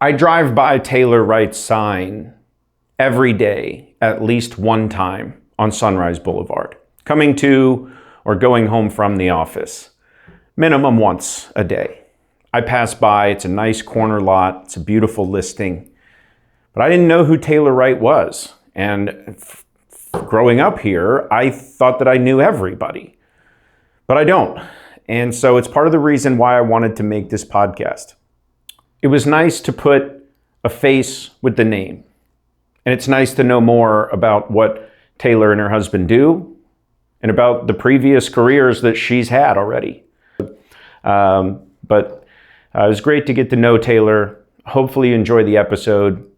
I drive by Taylor Wright's sign every day at least one time on Sunrise Boulevard, coming to or going home from the office, minimum once a day. I pass by, it's a nice corner lot, it's a beautiful listing, but I didn't know who Taylor Wright was. And growing up here, I thought that I knew everybody, but I don't. And so it's part of the reason why I wanted to make this podcast. It was nice to put a face with the name. And it's nice to know more about what Taylor and her husband do and about the previous careers that she's had already. But it was great to get to know Taylor. Hopefully you enjoy the episode.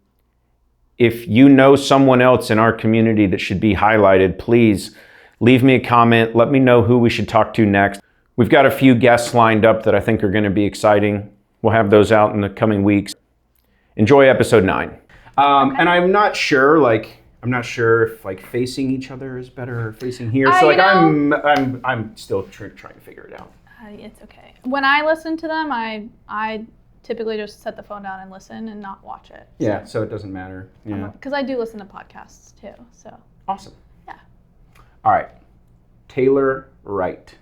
If you know someone else in our community that should be highlighted, please leave me a comment. Let me know who we should talk to next. We've got a few guests lined up that I think are going to be exciting. We'll have those out in the coming weeks. Enjoy episode 9. Okay. And I'm not sure if facing each other is better or facing here. So I'm still trying to figure it out. It's okay. When I listen to them, I typically just set the phone down and listen and not watch it. Yeah, so it doesn't matter. Yeah. Because I do listen to podcasts too. So. Awesome. Yeah. All right. Taylor Wright.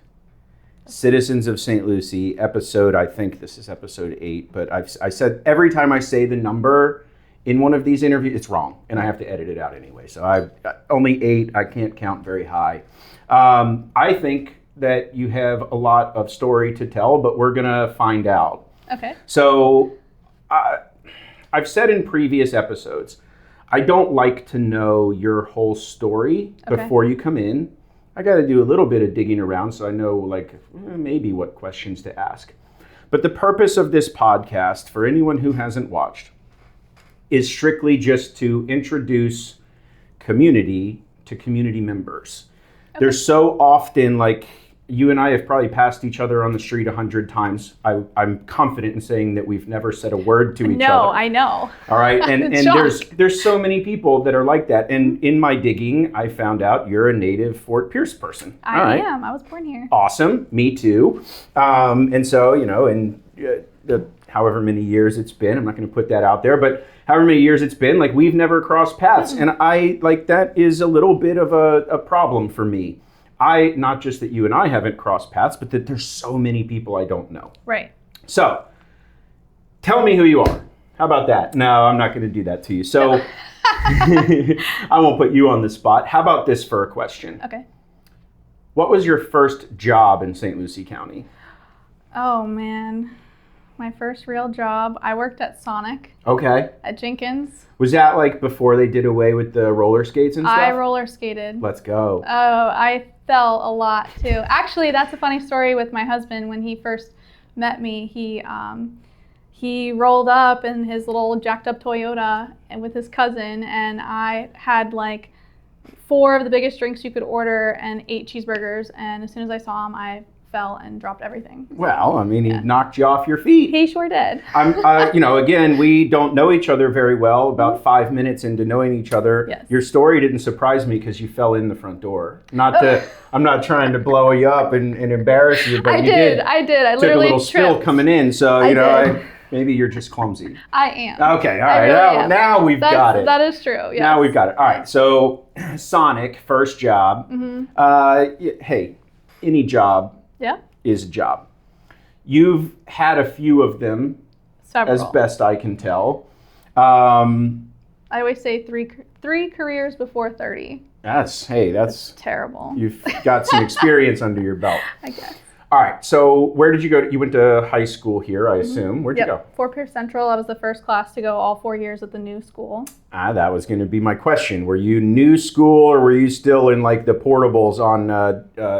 Citizens of St. Lucie, episode, I think this is episode 8, but I said every time I say the number in one of these interviews, it's wrong, and I have to edit it out anyway. So I've only 8, I can't count very high. I think that you have a lot of story to tell, but we're gonna find out. Okay. So I've said in previous episodes, I don't like to know your whole story before you come in. I got to do a little bit of digging around so I know maybe what questions to ask. But the purpose of this podcast, for anyone who hasn't watched, is strictly just to introduce community to community members. Okay. There's so often, you and I have probably passed each other on the street 100 times. I'm confident in saying that we've never said a word to each other. No, I know. All right, and there's so many people that are like that. And in my digging, I found out you're a native Fort Pierce person. I am. I was born here. Awesome. Me too. And so, in however many years it's been, I'm not going to put that out there, but however many years it's been, we've never crossed paths. Mm-hmm. And that is a little bit of a problem for me. Not just that you and I haven't crossed paths, but that there's so many people I don't know. Right. So, tell me who you are. How about that? No, I'm not going to do that to you. So, I won't put you on the spot. How about this for a question? Okay. What was your first job in St. Lucie County? Oh, man. My first real job, I worked at Sonic. Okay. At Jenkins. Was that before they did away with the roller skates and stuff? I roller skated. Let's go. Oh, I fell a lot too. Actually, that's a funny story with my husband. When he first met me, he rolled up in his little jacked up Toyota and with his cousin, and I had 4 of the biggest drinks you could order and 8 cheeseburgers, and as soon as I saw him, I fell and dropped everything. Well, he knocked you off your feet. He sure did. Again, we don't know each other very well. About 5 minutes into knowing each other, yes. Your story didn't surprise me because you fell in the front door. I'm not trying to blow you up and embarrass you, but I did. I took literally a little spill coming in, so maybe you're just clumsy. I am. Okay, all right. Really now we've got it. That is true. Yes. Now we've got it. All right. So, Sonic, first job. Mm-hmm. Hey, any job. Yeah. Is a job. You've had a few of them. Several. As best I can tell. I always say three careers before 30. That's terrible. You've got some experience under your belt. I guess. All right, so where did you go? You went to high school here, I assume. Where'd you go? Fort Pierce Central. I was the first class to go all 4 years at the new school. That was going to be my question. Were you new school, or were you still in the portables on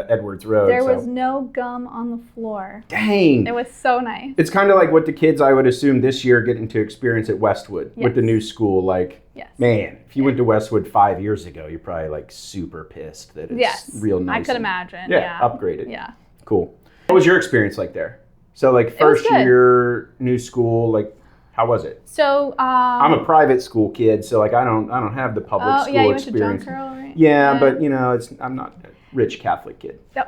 Edwards Road? There was no gum on the floor. Dang. It was so nice. It's kind of like what the kids, I would assume, this year getting to experience at Westwood with the new school. Yes. Man, if you went to Westwood 5 years ago, you're probably super pissed that it's real nice. I could imagine. Yeah, upgraded. Yeah. Cool. What was your experience like there? So first year, new school, how was it? So I'm a private school kid, so I don't have the public school you experience. Went to John Carroll, right? Yeah, but I'm not a rich Catholic kid. No.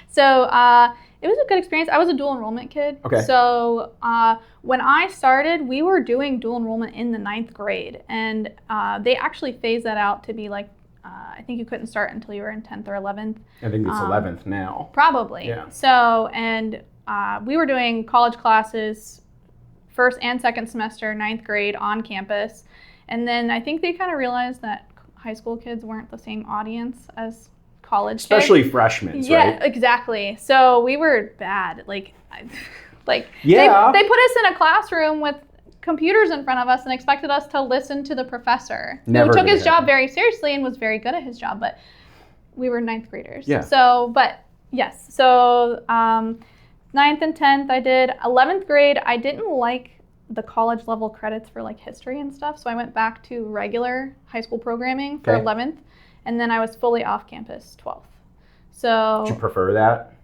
So It was a good experience. I was a dual enrollment kid. Okay. So when I started, we were doing dual enrollment in the 9th grade. And they actually phased that out to be like, I think you couldn't start until you were in 10th or 11th. I think it's 11th now. Probably. Yeah. So, and we were doing college classes first and second semester, 9th grade on campus. And then I think they kind of realized that high school kids weren't the same audience as college Especially kids. freshmen, Yeah, right? exactly. So we were bad. Like Yeah. they put us in a classroom with computers in front of us and expected us to listen to the professor, Never who took gonna his job happen. very seriously and was very good at his job. But we were 9th graders. Yeah. So, but yes. So 9th and 10th I did. 11th grade, I didn't like the college level credits for like history and stuff. So I went back to regular high school programming for Okay. 11th. And then I was fully off campus 12th. So, Did you prefer that?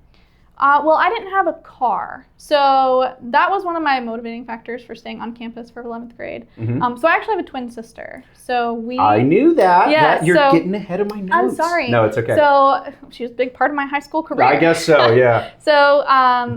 well, I didn't have a car. So that was one of my motivating factors for staying on campus for 11th grade. Mm-hmm. So I actually have a twin sister. So we... I knew that. Yeah, You're so- getting ahead of my notes. I'm sorry. No, it's okay. So she was a big part of my high school career. I guess so, yeah. So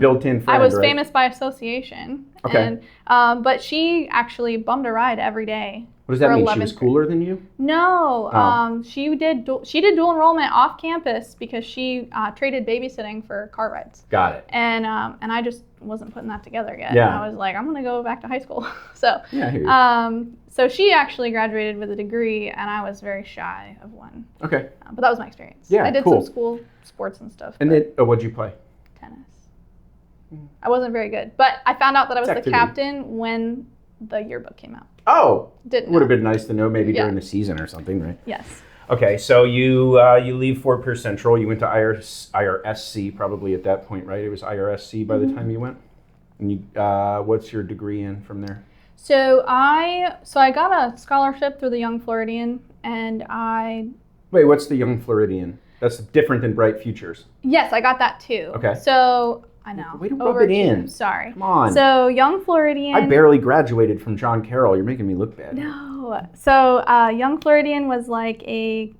Built-in friend, I was right? famous by association. Okay. And, but she actually bummed a ride every day. What does that for mean? She was 11th grade. cooler than you? No, Oh. she did dual enrollment off campus because she traded babysitting for car rides. Got it. And I just wasn't putting that together yet. Yeah. And I was like, I'm gonna go back to high school. So Yeah, I hear you. so she actually graduated with a degree, and I was very shy of one. Okay. But that was my experience. Yeah, I did cool. some school sports and stuff. And but then, what'd you play? tennis. I wasn't very good, but I found out that I was It's the activity. captain when the yearbook came out. Oh, Didn't would know. have been nice to know maybe Yeah. during the season or something, right? Yes. Okay, so you leave Fort Pierce Central. You went to IRSC probably at that point, right? It was IRSC by the time you went. And you, what's your degree in from there? So I got a scholarship through the Young Floridian, and Wait, what's the Young Floridian? That's different than Bright Futures. yes, I got that too. Okay. So I know. Way to rub it in. Overachieved. Sorry. Come on. So Young Floridian. I barely graduated from John Carroll. You're making me look bad. No. So Young Floridian was like a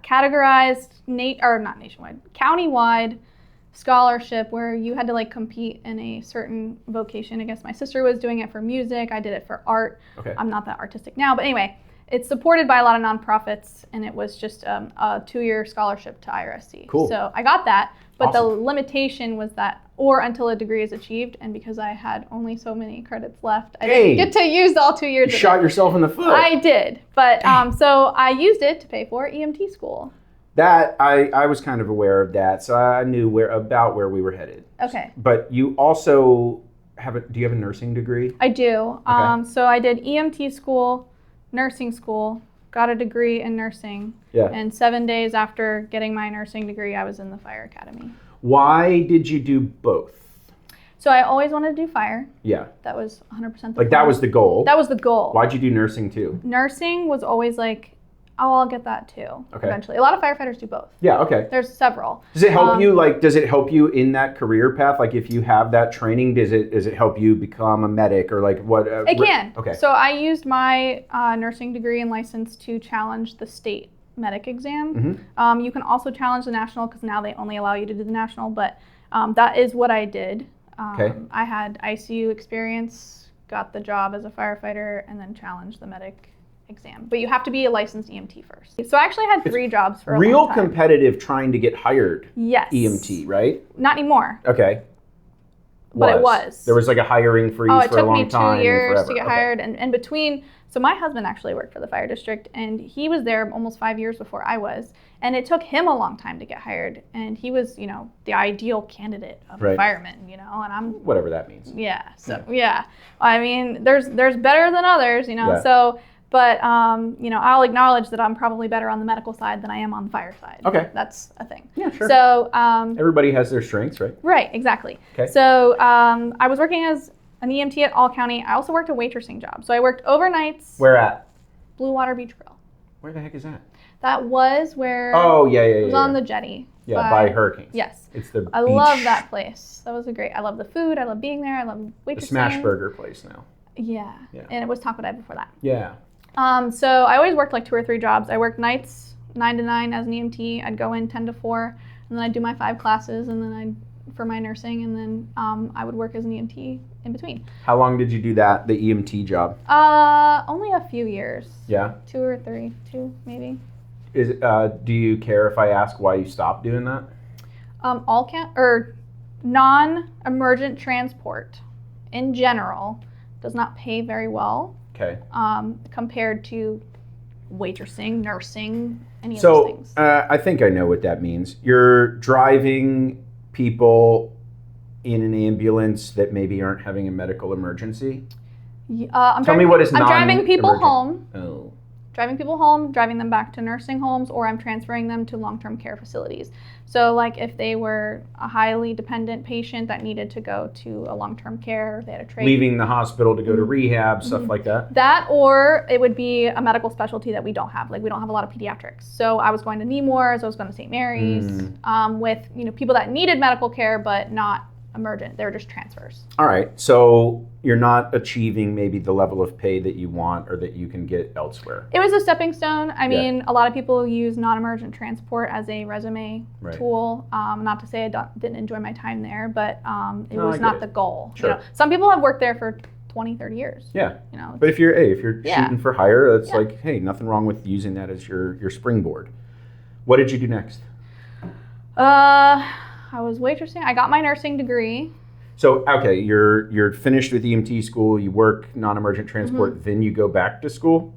categorized not nationwide, countywide scholarship where you had to like compete in a certain vocation. I guess my sister was doing it for music. I did it for art. Okay. I'm not that artistic now, but anyway, it's supported by a lot of nonprofits, and it was just a 2-year scholarship to IRSC. Cool. So I got that, but the Awesome. limitation was that, or until a degree is achieved, and because I had only so many credits left, I Hey. didn't get to use all 2 years You of shot it. yourself in the foot. I did, but so I used it to pay for EMT school. That I was kind of aware of that, so I knew about where we were headed. Okay. But you also do you have a nursing degree? I do. Okay. So I did EMT school, nursing school, got a degree in nursing, Yeah. and 7 days after getting my nursing degree, I was in the fire academy. Why did you do both? So I always wanted to do fire. Yeah. That was 100% the Like that plan. was the goal. That was the goal. Why'd you do nursing too? Nursing was always like, oh, I'll get that too. Okay. Eventually. A lot of firefighters do both. Yeah, okay. There's several. Does it help you does it help you in that career path? Like if you have that training, does it help you become a medic or like what? It can. Okay. So I used my nursing degree and license to challenge the state medic exam. Mm-hmm. You can also challenge the national because now they only allow you to do the national, but that is what I did. Okay. I had ICU experience, got the job as a firefighter, and then challenged the medic exam. But you have to be a licensed EMT first. So I actually had 3 jobs for a Real long time. competitive trying to get hired. Yes. EMT, right? Not anymore. Okay. But it was. There was like a hiring freeze Oh, it for a took long me time. 2 and years forever. to get Okay. hired, and between. So my husband actually worked for the fire district, and he was there almost 5 years before I was, and it took him a long time to get hired, and he was, the ideal candidate of a Right. fireman, and I'm. Whatever that means. Yeah. So yeah, I mean, there's better than others, Yeah. So. But I'll acknowledge that I'm probably better on the medical side than I am on the fire side. Okay. That's a thing. Yeah, sure. So Everybody has their strengths, right? right, exactly. Okay. So I was working as an EMT at All County. I also worked a waitressing job. So I worked overnights. Where at? Blue Water Beach Grill. Where the heck is that? That was where Oh, yeah. it was on yeah. the jetty. Yeah, by Hurricanes. Yes. It's the I beach, love that place. That was I love the food. I love being there. I love the waitressing. smash burger place now. Yeah. Yeah. And it was taco day before that. Yeah. So I always worked like 2 or 3 jobs. I worked nights 9 to 9 as an EMT. I'd go in 10 to 4, and then I'd do my 5 classes, and then I'd for my nursing, and then I would work as an EMT in between. How long did you do that, the EMT job? Only a few years. Yeah? 2 or 3, 2 maybe. Do you care if I ask why you stopped doing that? Non-emergent transport in general does not pay very well. Okay. Compared to waitressing, nursing, any of those things. I think I know what that means. You're driving people in an ambulance that maybe aren't having a medical emergency. I'm driving people home. Oh. Driving people home, driving them back to nursing homes, or I'm transferring them to long-term care facilities. So like if they were a highly dependent patient that needed to go to a long-term care, they had a trach. Leaving the hospital to go to rehab, stuff like that? That, or it would be a medical specialty that we don't have. Like we don't have a lot of pediatrics. So I was going to Nemours, I was going to St. Mary's, with people that needed medical care but not emergent. They were just transfers. All right. So you're not achieving maybe the level of pay that you want or that you can get elsewhere. It was a stepping stone. I mean, a lot of people use non-emergent transport as a resume tool. Not to say I didn't enjoy my time there, but it was not the goal. Sure. Some people have worked there for 20, 30 years. Yeah. But if you're shooting for hire, that's like, hey, nothing wrong with using that as your springboard. What did you do next? I was waitressing. I got my nursing degree. So, okay, you're finished with EMT school, you work non-emergent transport, then you go back to school?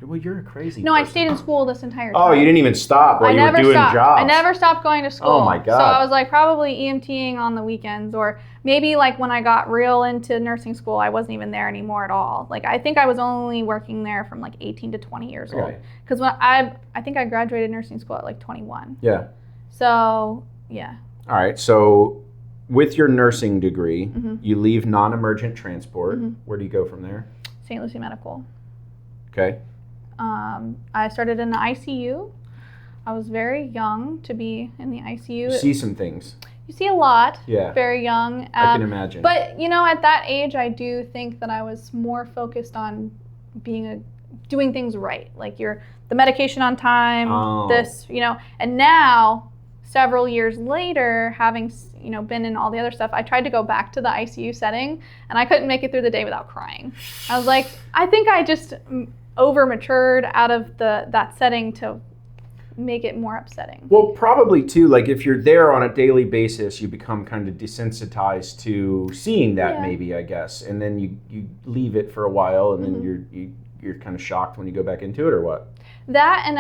Well, you're a crazy person. I stayed in school this entire time. Oh, you didn't even stop while you were doing jobs. I never stopped going to school. Oh my God. So I was like probably EMTing on the weekends, or maybe like when I got real into nursing school, I wasn't even there anymore at all. Like I think I was only working there from like 18 to 20 years old. Because when I think I graduated nursing school at like 21. Yeah. So, yeah. All right, so with your nursing degree, you leave non-emergent transport. Where do you go from there? St. Lucie Medical. Okay. I started in the ICU. I was very young to be in the ICU. You see some things. You see a lot. Yeah. Very young. I can imagine. But at that age, I do think that I was more focused on doing things right, like the medication on time. And now, several years later, having been in all the other stuff, I tried to go back to the ICU setting, and I couldn't make it through the day without crying. I was like, I think I just over matured out of that setting to make it more upsetting. Well, probably too, like if you're there on a daily basis, you become kind of desensitized to seeing that maybe, I guess, and then you leave it for a while, and then you're kind of shocked when you go back into it, or what? That, and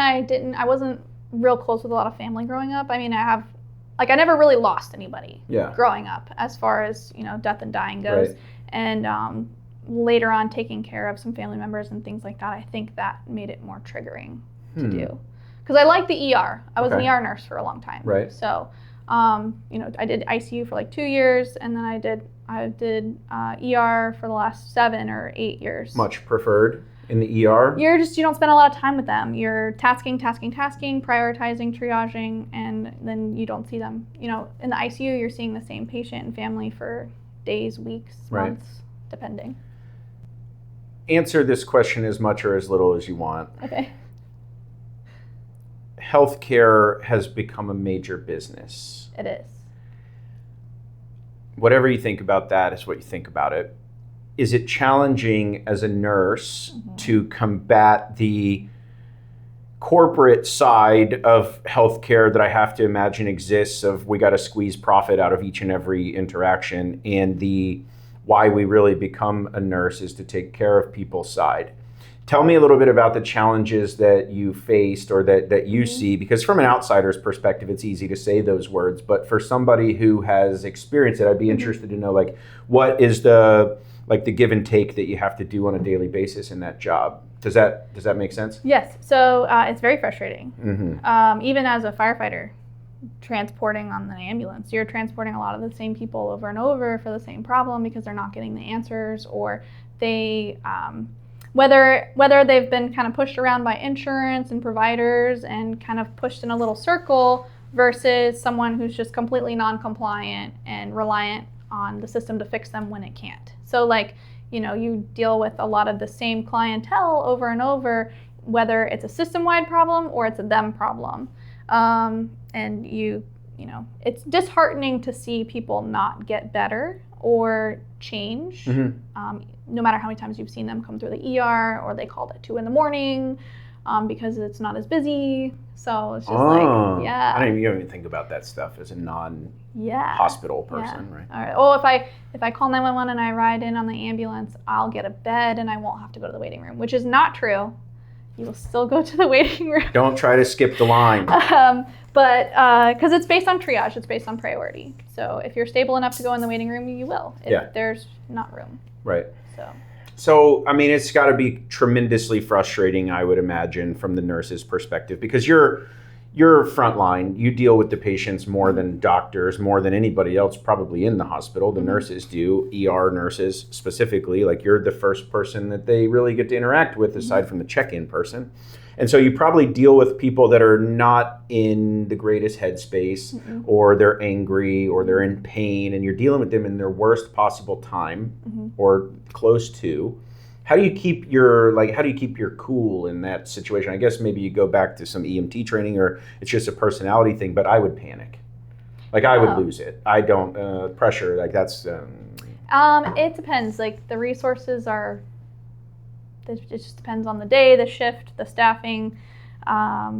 I wasn't real close with a lot of family growing up. I mean, I never really lost anybody growing up as far as, death and dying goes. And later on, taking care of some family members and things like that, I think that made it more triggering to do. Because I liked the ER. I was an ER nurse for a long time. Right. So, I did ICU for like 2 years, and then I did ER for the last 7 or 8 years. Much preferred in the ER? You don't spend a lot of time with them. You're tasking, prioritizing, triaging, and then you don't see them. In the ICU, you're seeing the same patient and family for days, weeks, months, depending. Answer this question as much or as little as you want. Okay. Healthcare has become a major business. It is. Whatever you think about that is what you think about it. Is it challenging as a nurse to combat the corporate side of healthcare that I have to imagine exists of we got to squeeze profit out of each and every interaction, and the why we really become a nurse is to take care of people's side? Tell me a little bit about the challenges that you faced or that you see, because from an outsider's perspective, it's easy to say those words, but for somebody who has experienced it, I'd be interested to know, like, what is the give and take that you have to do on a daily basis in that job? Does that make sense? Yes. So it's very frustrating. Even as a firefighter, transporting on the ambulance, you're transporting a lot of the same people over and over for the same problem because they're not getting the answers, or they whether they've been kind of pushed around by insurance and providers and kind of pushed in a little circle versus someone who's just completely non-compliant and reliant on the system to fix them when it can't. So you deal with a lot of the same clientele over and over, whether it's a system-wide problem or it's a them problem. And you it's disheartening to see people not get better or change, no matter how many times you've seen them come through the ER or they called at 2 a.m, because it's not as busy. So it's just I didn't even think about that stuff as a non-hospital person, right? All right. Well, if I call 911 and I ride in on the ambulance, I'll get a bed and I won't have to go to the waiting room, which is not true. You will still go to the waiting room. Don't try to skip the line. But because it's based on triage, it's based on priority. So if you're stable enough to go in the waiting room, you will. If there's not room. Right. So, I mean, it's got to be tremendously frustrating, I would imagine, from the nurse's perspective, because you're frontline. You deal with the patients more than doctors, more than anybody else probably in the hospital. The nurses do, ER nurses specifically. Like, you're the first person that they really get to interact with aside from the check-in person. And so you probably deal with people that are not in the greatest headspace, or they're angry, or they're in pain, and you're dealing with them in their worst possible time, or close to. How do you keep your cool in that situation? I guess maybe you go back to some EMT training, or it's just a personality thing, but I would panic. Like, I would lose it. I don't, pressure, like that's... It depends. Like, the resources are... It just depends on the day, the shift, the staffing. I've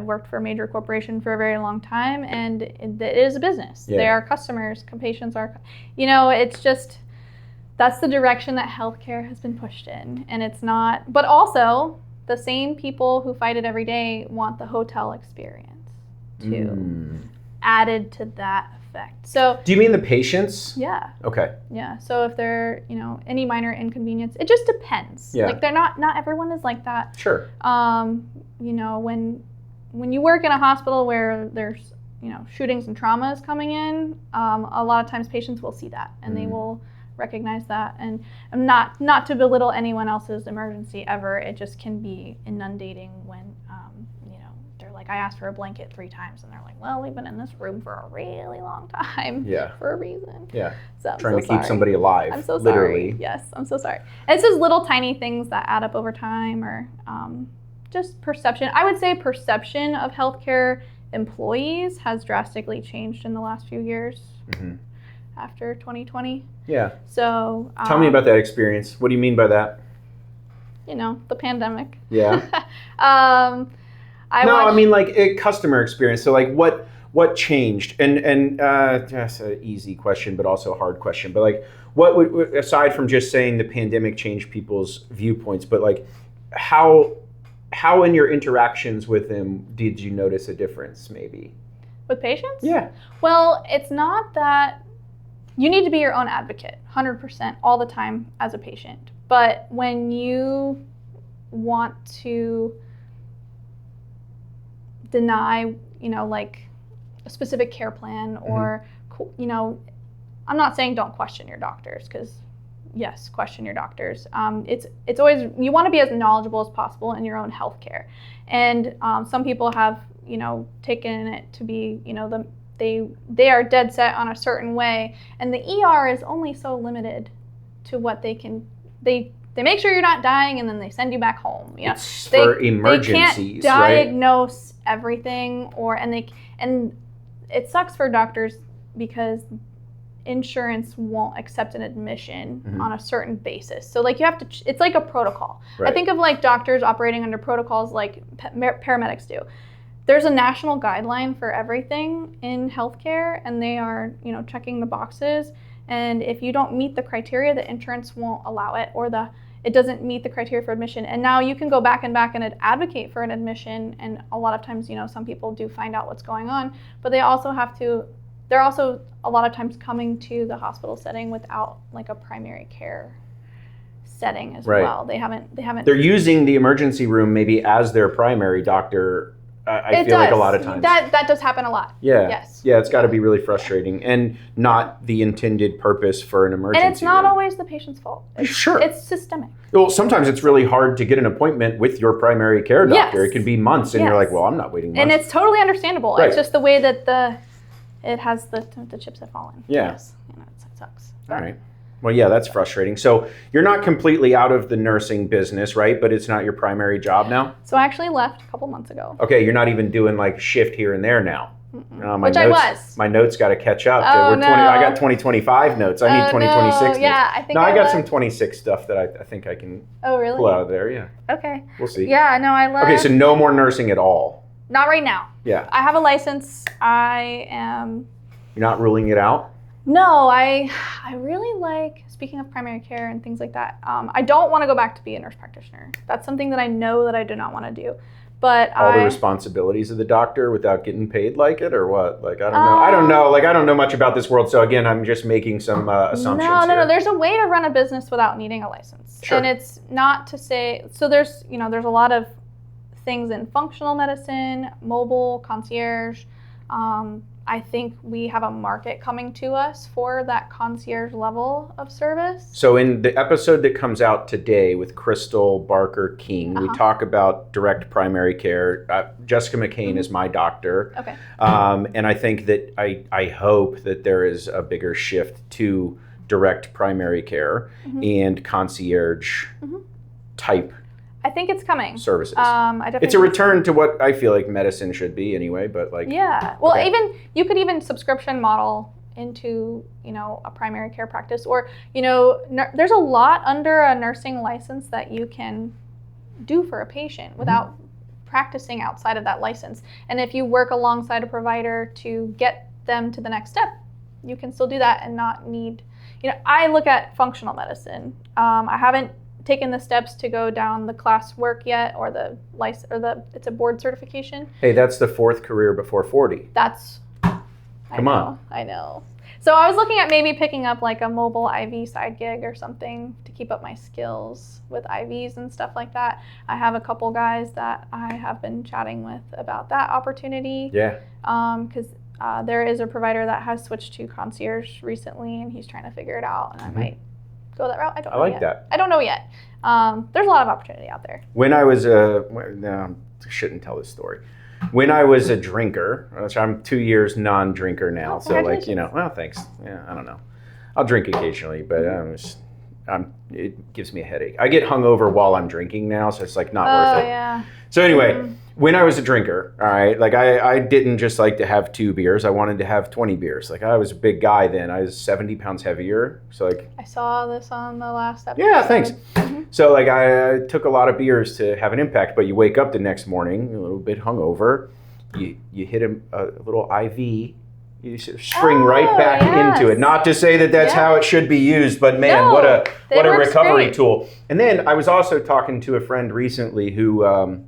worked for a major corporation for a very long time, and it is a business. They are customers, patients are, it's just, that's the direction that healthcare has been pushed in. And it's not, but also the same people who fight it every day want the hotel experience too, added to that effect. So, do you mean the patients? Yeah. Okay. Yeah. So if they're, any minor inconvenience, it just depends. Yeah. Like, they're not everyone is like that. Sure. When you work in a hospital where there's, shootings and traumas coming in, a lot of times patients will see that and they will recognize that. And not to belittle anyone else's emergency ever, it just can be inundating when, they're like, I asked for a blanket 3 times, and they're like, well, we've been in this room for a really long time for a reason. Yeah. So trying to keep somebody alive. I'm so literally. sorry. Yes, I'm so sorry. And it's just little tiny things that add up over time, or just perception. I would say perception of healthcare employees has drastically changed in the last few years after 2020. Yeah. So tell me about that experience. What do you mean by that? The pandemic. Yeah. I mean, like, a customer experience. So, like, what changed? And that's an easy question, but also a hard question. But, like, what would, aside from just saying the pandemic changed people's viewpoints, but, like, how in your interactions with them did you notice a difference, maybe? With patients? Yeah. Well, it's not that you need to be your own advocate 100% all the time as a patient. But when you want to deny, like, a specific care plan, or, I'm not saying don't question your doctors, because yes, question your doctors. It's always, you want to be as knowledgeable as possible in your own healthcare. And some people have, taken it to be, they are dead set on a certain way, and the ER is only so limited to what they can, they make sure you're not dying, and then they send you back home. It's for emergencies, they can't diagnose everything, and it sucks for doctors because insurance won't accept an admission on a certain basis. So, like, you have to, it's like a protocol. Right. I think of, like, doctors operating under protocols like paramedics do. There's a national guideline for everything in healthcare, and they are, checking the boxes. And if you don't meet the criteria, the insurance won't allow it, or it doesn't meet the criteria for admission. And now you can go back and advocate for an admission. And a lot of times, some people do find out what's going on, but they're also a lot of times coming to the hospital setting without, like, a primary care setting as well. They haven't. They're using the emergency room maybe as their primary doctor. I feel like a lot of times that does happen a lot. Yeah. Yes. Yeah, it's got to be really frustrating, and not the intended purpose for an emergency. And it's not room. Always the patient's fault. Sure. It's systemic. Well, sometimes it's really hard to get an appointment with your primary care doctor. It can be months, and you're like, well, I'm not waiting months. And it's totally understandable. Right. It's just the way that it has the chips have fallen. Yeah. Yes. It sucks. All right. Well, yeah, that's frustrating. So you're not completely out of the nursing business, right? But it's not your primary job now? So I actually left a couple months ago. Okay, you're not even doing like shift here and there now. Which I was. My notes got to catch up. Oh, no. I got 2025 notes. I need 2026 no. notes. Yeah, I think I got some 26 stuff that I think I can really? pull out of there. Yeah. Okay. We'll see. Yeah, no, I left. Okay, so no more nursing at all. Not right now. Yeah. I have a license. I am. You're not ruling it out? No, I really like, speaking of primary care and things like that, I don't want to go back to be a nurse practitioner. That's something that I know that I do not want to do. But all the responsibilities of the doctor without getting paid like it, or what? Like, I don't know. I don't know. Like, I don't know much about this world. So again, I'm just making some assumptions. No. There's a way to run a business without needing a license. Sure. And it's not to say, so there's a lot of things in functional medicine, mobile, concierge. I think we have a market coming to us for that concierge level of service. So in the episode that comes out today with Crystal Barker King, we talk about direct primary care. Jessica McCain is my doctor. Okay. And I think that I hope that there is a bigger shift to direct primary care and concierge type I think it's coming. Services. It's a return to what I feel like medicine should be anyway, but like. Yeah. Well, even you could even subscription model into, a primary care practice, or, there's a lot under a nursing license that you can do for a patient without practicing outside of that license. And if you work alongside a provider to get them to the next step, you can still do that and not need, I look at functional medicine. I haven't taken the steps to go down the class work yet, or the license, or it's a board certification. Hey, that's the fourth career before 40. Come on. I know. So I was looking at maybe picking up like a mobile IV side gig or something to keep up my skills with IVs and stuff like that. I have a couple guys that I have been chatting with about that opportunity. Yeah. Because there is a provider that has switched to concierge recently, and he's trying to figure it out, and I might go that route. I don't know yet. That. I don't know yet. There's a lot of opportunity out there. When I was no, I shouldn't tell this story. When I was a drinker, which I'm 2 years non-drinker now, so like, well, thanks. Yeah, I don't know. I'll drink occasionally, but it gives me a headache. I get hungover while I'm drinking now, so it's like not worth it. Yeah. So anyway, when I was a drinker, all right, like I didn't just like to have 2 beers. I wanted to have 20 beers. Like I was a big guy then. I was 70 pounds heavier. So like. I saw this on the last episode. Yeah, thanks. So like I took a lot of beers to have an impact, but you wake up the next morning a little bit hungover. You hit a little IV. You spring right back into it. Not to say that that's how it should be used, but man, what a recovery tool. And then I was also talking to a friend recently who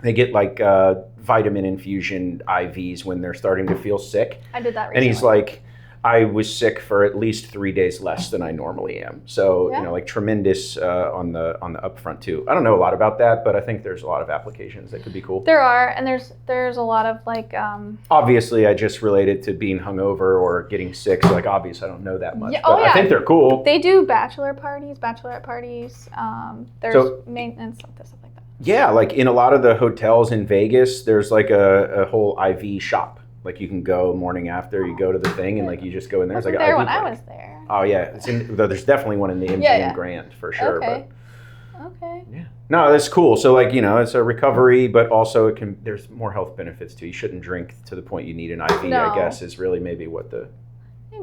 they get like vitamin infusion IVs when they're starting to feel sick. I did that recently. And he's like, I was sick for at least 3 days less than I normally am. So, like tremendous on the upfront too. I don't know a lot about that, but I think there's a lot of applications that could be cool. There are, and there's a lot of like... Obviously, I just related to being hungover or getting sick. So like, obviously, I don't know that much. Yeah, but I think they're cool. They do bachelorette parties. There's maintenance, stuff like that. Yeah, like in a lot of the hotels in Vegas, there's like a whole IV shop. Like you can go morning after, you go to the thing, and like you just go in there. It's like there IV when party. I was there. Oh yeah, there's definitely one in the MGM Grand for sure. Okay. But, yeah. No, that's cool. So like it's a recovery, but also there's more health benefits too. You shouldn't drink to the point you need an IV. I guess is really maybe what the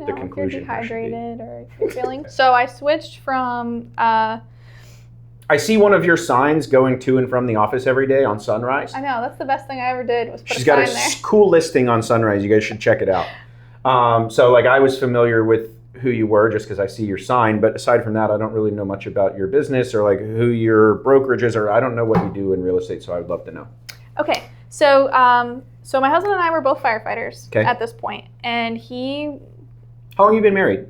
conclusion. If you're dehydrated or if you're feeling. So I switched from. I see one of your signs going to and from the office every day on Sunrise. I know, that's the best thing I ever did was put She's a sign there. She's got a cool listing on Sunrise. You guys should check it out. So like I was familiar with who you were just because I see your sign, but aside from that, I don't really know much about your business or like who your brokerage is, or I don't know what you do in real estate, so I would love to know. Okay, so so my husband and I were both firefighters at this point, and he... How long have you been married?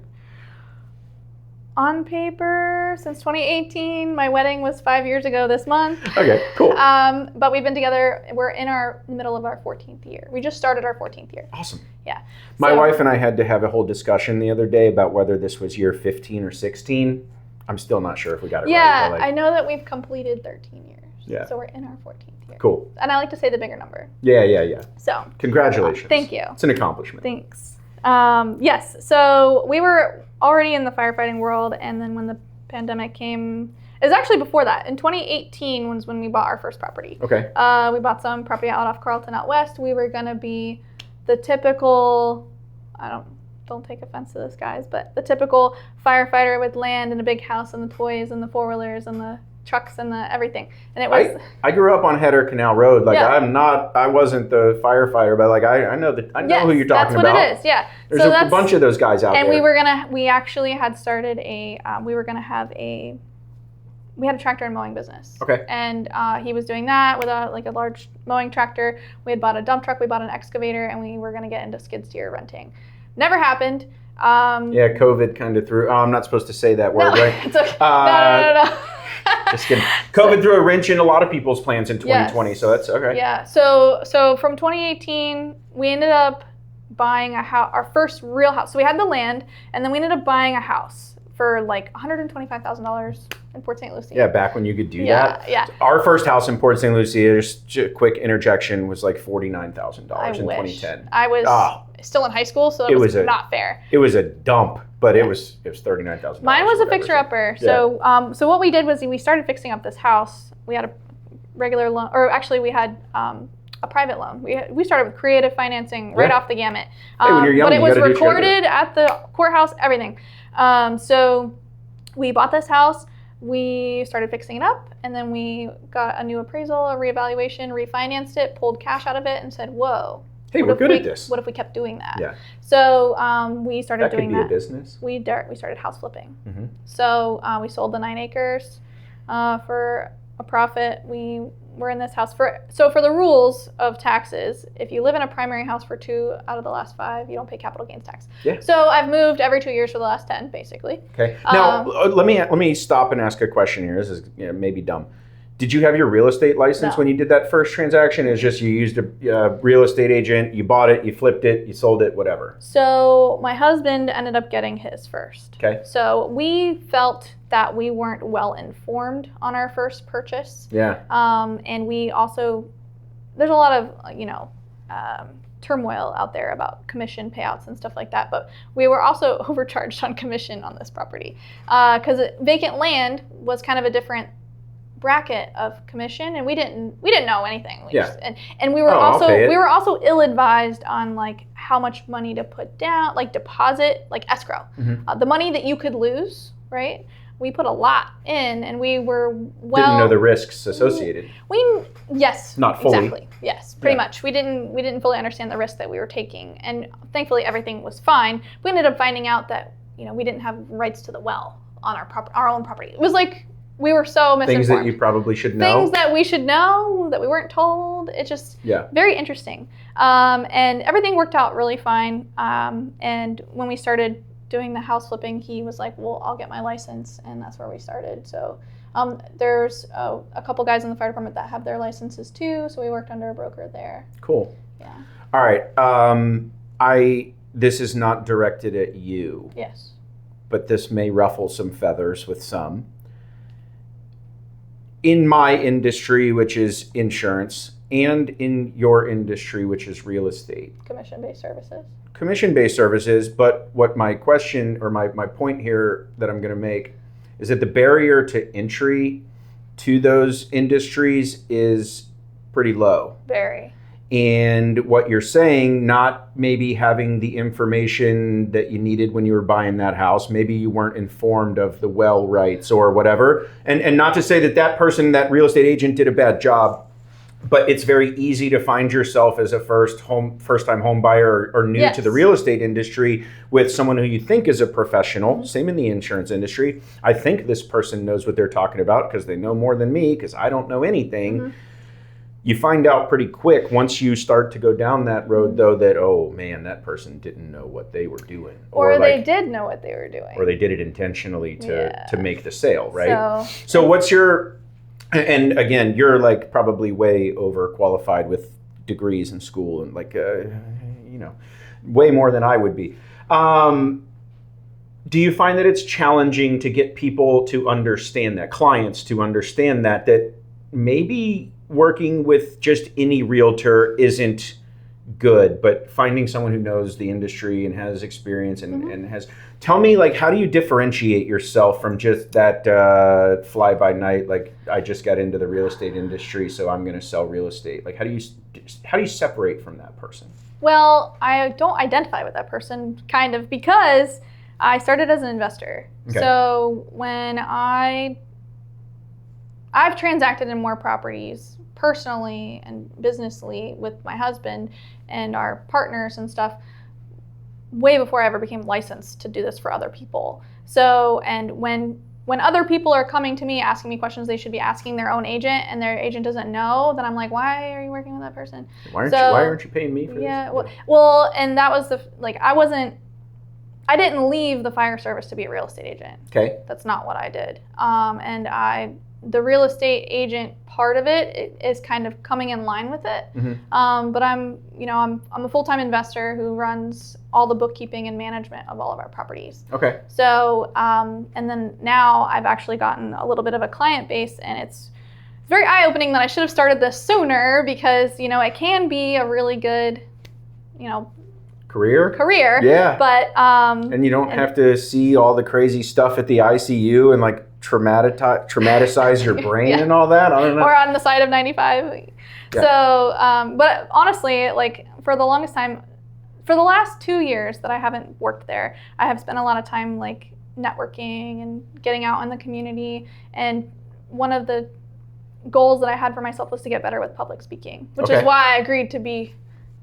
On paper, since 2018. My wedding was 5 years ago this month. Okay, cool. But we've been together, we're in the middle of our 14th year. We just started our 14th year. Awesome. Yeah. My wife and I had to have a whole discussion the other day about whether this was year 15 or 16. I'm still not sure if we got it right. Yeah, I know that we've completed 13 years. Yeah. So we're in our 14th year. Cool. And I like to say the bigger number. Yeah. So. Congratulations. Thank you. It's an accomplishment. Thanks. Yes, so we were already in the firefighting world, and then when the pandemic came, it was actually before that. In 2018 was when we bought our first property. Okay. We bought some property out off Carlton out west. We were gonna be the typical, don't take offense to this, guys, but the typical firefighter with land and a big house and the toys and the four-wheelers and the trucks and the everything. And it was. I grew up on Header Canal Road. Like Yeah. I wasn't the firefighter, but like I know Yes, who you're talking about. That's what it is. Yeah. There's So a bunch of those guys out and there. we actually had started we had a tractor and mowing business. Okay. And he was doing that with a large mowing tractor. We had bought a dump truck, we bought an excavator, and we were going to get into skid steer renting. Never happened. Yeah, COVID kind of threw. Oh, I'm not supposed to say that word, right? It's okay. No. Just kidding. COVID threw a wrench in a lot of people's plans in 2020, Yes. so that's okay. Yeah. So from 2018, we ended up buying our first real house. So we had the land, and then we ended up buying a house for like $125,000 in Port St. Lucie. Yeah, back when you could do Yeah, that. yeah. Our first house in Port St. Lucie, just a quick interjection, was like $49,000 in wish. 2010. I was still in high school, so it was not fair. It was a dump, but it was $39,000. Mine was a fixer-upper. Yeah. So what we did was we started fixing up this house. We had a regular loan, or actually we had a private loan. We started with creative financing right off the gamut. Hey, when you're young, but it you was gotta do recorded at the courthouse, everything. So we bought this house. We started fixing it up, and then we got a new appraisal, a reevaluation, refinanced it, pulled cash out of it, and said, "Whoa, Hey, we're good at this." What if we kept doing that?" Yeah. So we started That doing could be that. a business. We started house flipping. Mm-hmm. So we sold the 9 acres for a profit. We were in this house for the rules of taxes. If you live in a primary house for 2 out of the last 5, you don't pay capital gains tax. Yeah. So I've moved every 2 years for the last 10, basically. Okay. Now let me stop and ask a question here. This is maybe dumb. Did you have your real estate license No. when you did that first transaction? It's just you used a real estate agent, you bought it, you flipped it, you sold it, whatever. So my husband ended up getting his first. Okay. So we felt that we weren't well informed on our first purchase. Yeah. And we also, there's a lot of, turmoil out there about commission payouts and stuff like that. But we were also overcharged on commission on this property because vacant land was kind of a different bracket of commission, and we didn't know anything. And we were also ill-advised on like how much money to put down, like deposit, like escrow, the money that you could lose, right? We put a lot in, and we were didn't know the risks associated. Yes, not fully. Exactly. Yes, pretty much. We didn't fully understand the risk that we were taking, and thankfully everything was fine. We ended up finding out that we didn't have rights to the well on our own property. It was like we were so misinformed. Things that you probably should know. Things that we should know that we weren't told. It's just very interesting, and everything worked out really fine. And when we started doing the house flipping, he was like, "Well, I'll get my license," and that's where we started. So there's a couple guys in the fire department that have their licenses too, so we worked under a broker there. Cool. Yeah. All right. This is not directed at you. Yes. But this may ruffle some feathers with some. In my industry, which is insurance, and in your industry, which is real estate. Commission-based services. Commission-based services, but what my question or my point here that I'm going to make is that the barrier to entry to those industries is pretty low. Very. And what you're saying, not maybe having the information that you needed when you were buying that house, maybe you weren't informed of the well rights or whatever. And not to say that person, that real estate agent, did a bad job, but it's very easy to find yourself as a first-time home buyer or new to the real estate industry with someone who you think is a professional. Same in the insurance industry. I think this person knows what they're talking about because they know more than me because I don't know anything. You find out pretty quick once you start to go down that road, though, that, oh man, that person didn't know what they were doing. Or they did know what they were doing. Or they did it intentionally to make the sale, right? So So what's your, and again, you're like probably way overqualified with degrees in school and like, way more than I would be. Do you find that it's challenging to get people to understand that, clients to understand that maybe working with just any realtor isn't good, but finding someone who knows the industry and has experience and has, tell me, like, how do you differentiate yourself from just that fly by night, like, I just got into the real estate industry, so I'm going to sell real estate? Like, how do you separate from that person? Well, I don't identify with that person, kind of, because I started as an investor. Okay. So when I've transacted in more properties personally and businessly with my husband and our partners and stuff way before I ever became licensed to do this for other people. So, and when other people are coming to me asking me questions they should be asking their own agent and their agent doesn't know, then I'm like, why are you working with that person? Why aren't you paying me for this? Yeah, well, and that was I didn't leave the fire service to be a real estate agent. Okay. That's not what I did. And the real estate agent part of it is kind of coming in line with it. But I'm a full-time investor who runs all the bookkeeping and management of all of our properties. Okay. So, and then now I've actually gotten a little bit of a client base, and it's very eye-opening that I should have started this sooner, because, it can be a really good, career. Yeah. But and you don't have to see all the crazy stuff at the ICU and like traumatize your brain and all that. I don't know. Or on the side of 95. Yeah. So, but honestly, like, for the longest time, for the last 2 years that I haven't worked there, I have spent a lot of time like networking and getting out in the community. And one of the goals that I had for myself was to get better with public speaking, which is why I agreed to be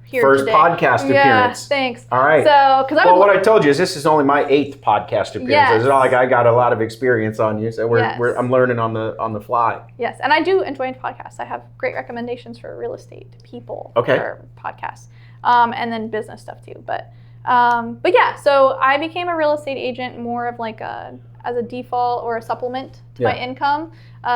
here First today. podcast appearance. Yeah, thanks. All right. So, what I told you is this is only my 8th podcast appearance. Yes. It's not like I got a lot of experience on you, so Yes. I'm learning on the fly. Yes, and I do enjoy podcasts. I have great recommendations for real estate people for podcasts, and then business stuff too. But yeah, so I became a real estate agent more of like as a default or a supplement to my income,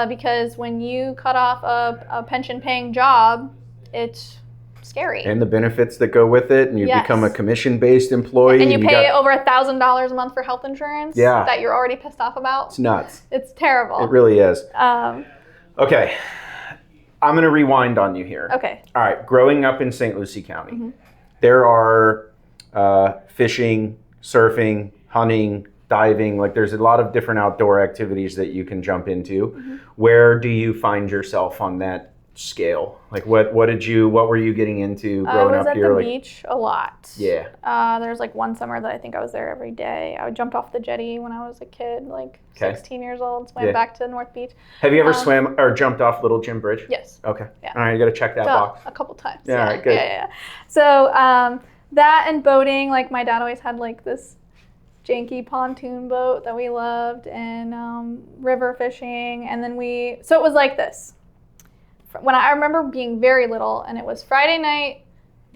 because when you cut off a pension-paying job, it's scary. And the benefits that go with it, and you become a commission-based employee. And you pay over $1,000 a month for health insurance that you're already pissed off about. It's nuts. It's terrible. It really is. Okay. I'm going to rewind on you here. Okay. All right. Growing up in St. Lucie County, there are fishing, surfing, hunting, diving. Like, there's a lot of different outdoor activities that you can jump into. Where do you find yourself on that scale? Like, what were you getting into growing up here? I was at the beach a lot. Yeah. There's like one summer that I think I was there every day. I would jump off the jetty when I was a kid, like 16 years old, swam back to North Beach. Have you ever swam or jumped off Little Jim Bridge? Yes. Okay. Yeah. All right, you got to check that box. A couple times. Yeah, all right, good. Yeah. So that and boating, like my dad always had like this janky pontoon boat that we loved, and river fishing, and then so it was like this. When I remember being very little, and it was Friday night,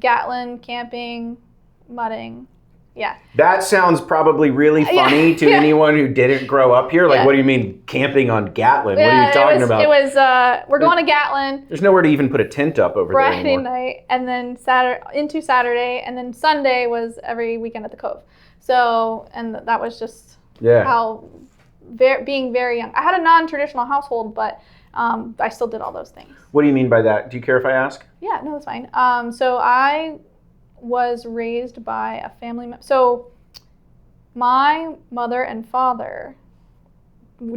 Gatlin, camping, mudding. Yeah. That sounds probably really funny to anyone who didn't grow up here. Like, what do you mean camping on Gatlin? What are you talking about? It was, we're going to Gatlin. There's nowhere to even put a tent up over there anymore. Friday night, and then Saturday, and then Sunday was every weekend at the Cove. So, and that was just how, being very young. I had a non-traditional household, but I still did all those things. What do you mean by that? Do you care if I ask? Yeah, no, that's fine. So I was raised by a family member. So my mother and father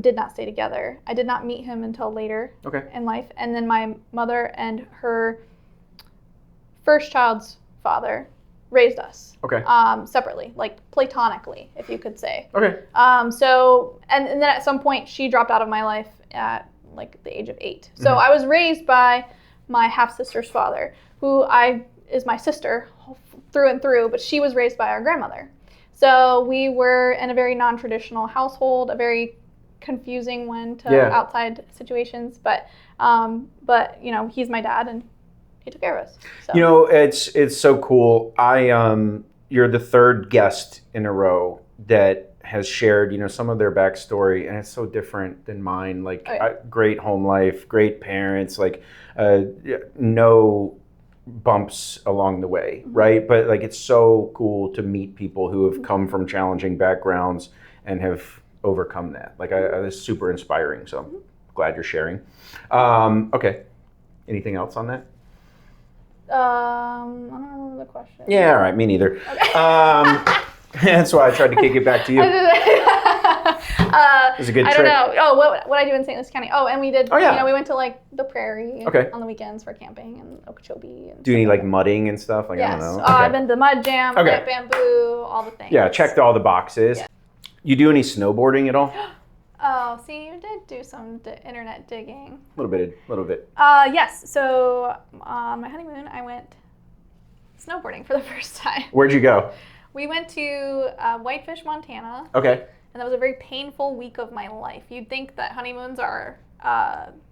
did not stay together. I did not meet him until later in life. And then my mother and her first child's father raised us separately, like platonically, if you could say. So, and then at some point she dropped out of my life at like the age of 8. So I was raised by my half-sister's father, who is my sister through and through, but she was raised by our grandmother. So we were in a very non-traditional household, a very confusing one to outside situations, but he's my dad and he took care of us. So. It's so cool. You're the third guest in a row that has shared, some of their backstory, and it's so different than mine. Like, great home life, great parents, like no bumps along the way, right? But like, it's so cool to meet people who have come from challenging backgrounds and have overcome that. Like, it's super inspiring. So I'm glad you're sharing. Okay. Anything else on that? I don't remember the question. Yeah, all right, me neither. Okay. That's why I tried to kick it back to you. It was a good I trick. don't know. Oh, what I do in St. Lucie County? Oh, and we did. Oh, yeah. You know, we went to like the prairie Okay. on the weekends for camping and Okeechobee. And Do any like mudding and stuff? Like, yes. I don't know. I've been to mud jam, Okay. plant bamboo, all the things. Yeah, checked all the boxes. Yeah. You do any snowboarding at all? Oh, see, you did do some internet digging. A little bit. Yes. So on my honeymoon, I went snowboarding for the first time. Where'd you go? We went to Whitefish, Montana. Okay. And that was a very painful week of my life. You'd think that honeymoons are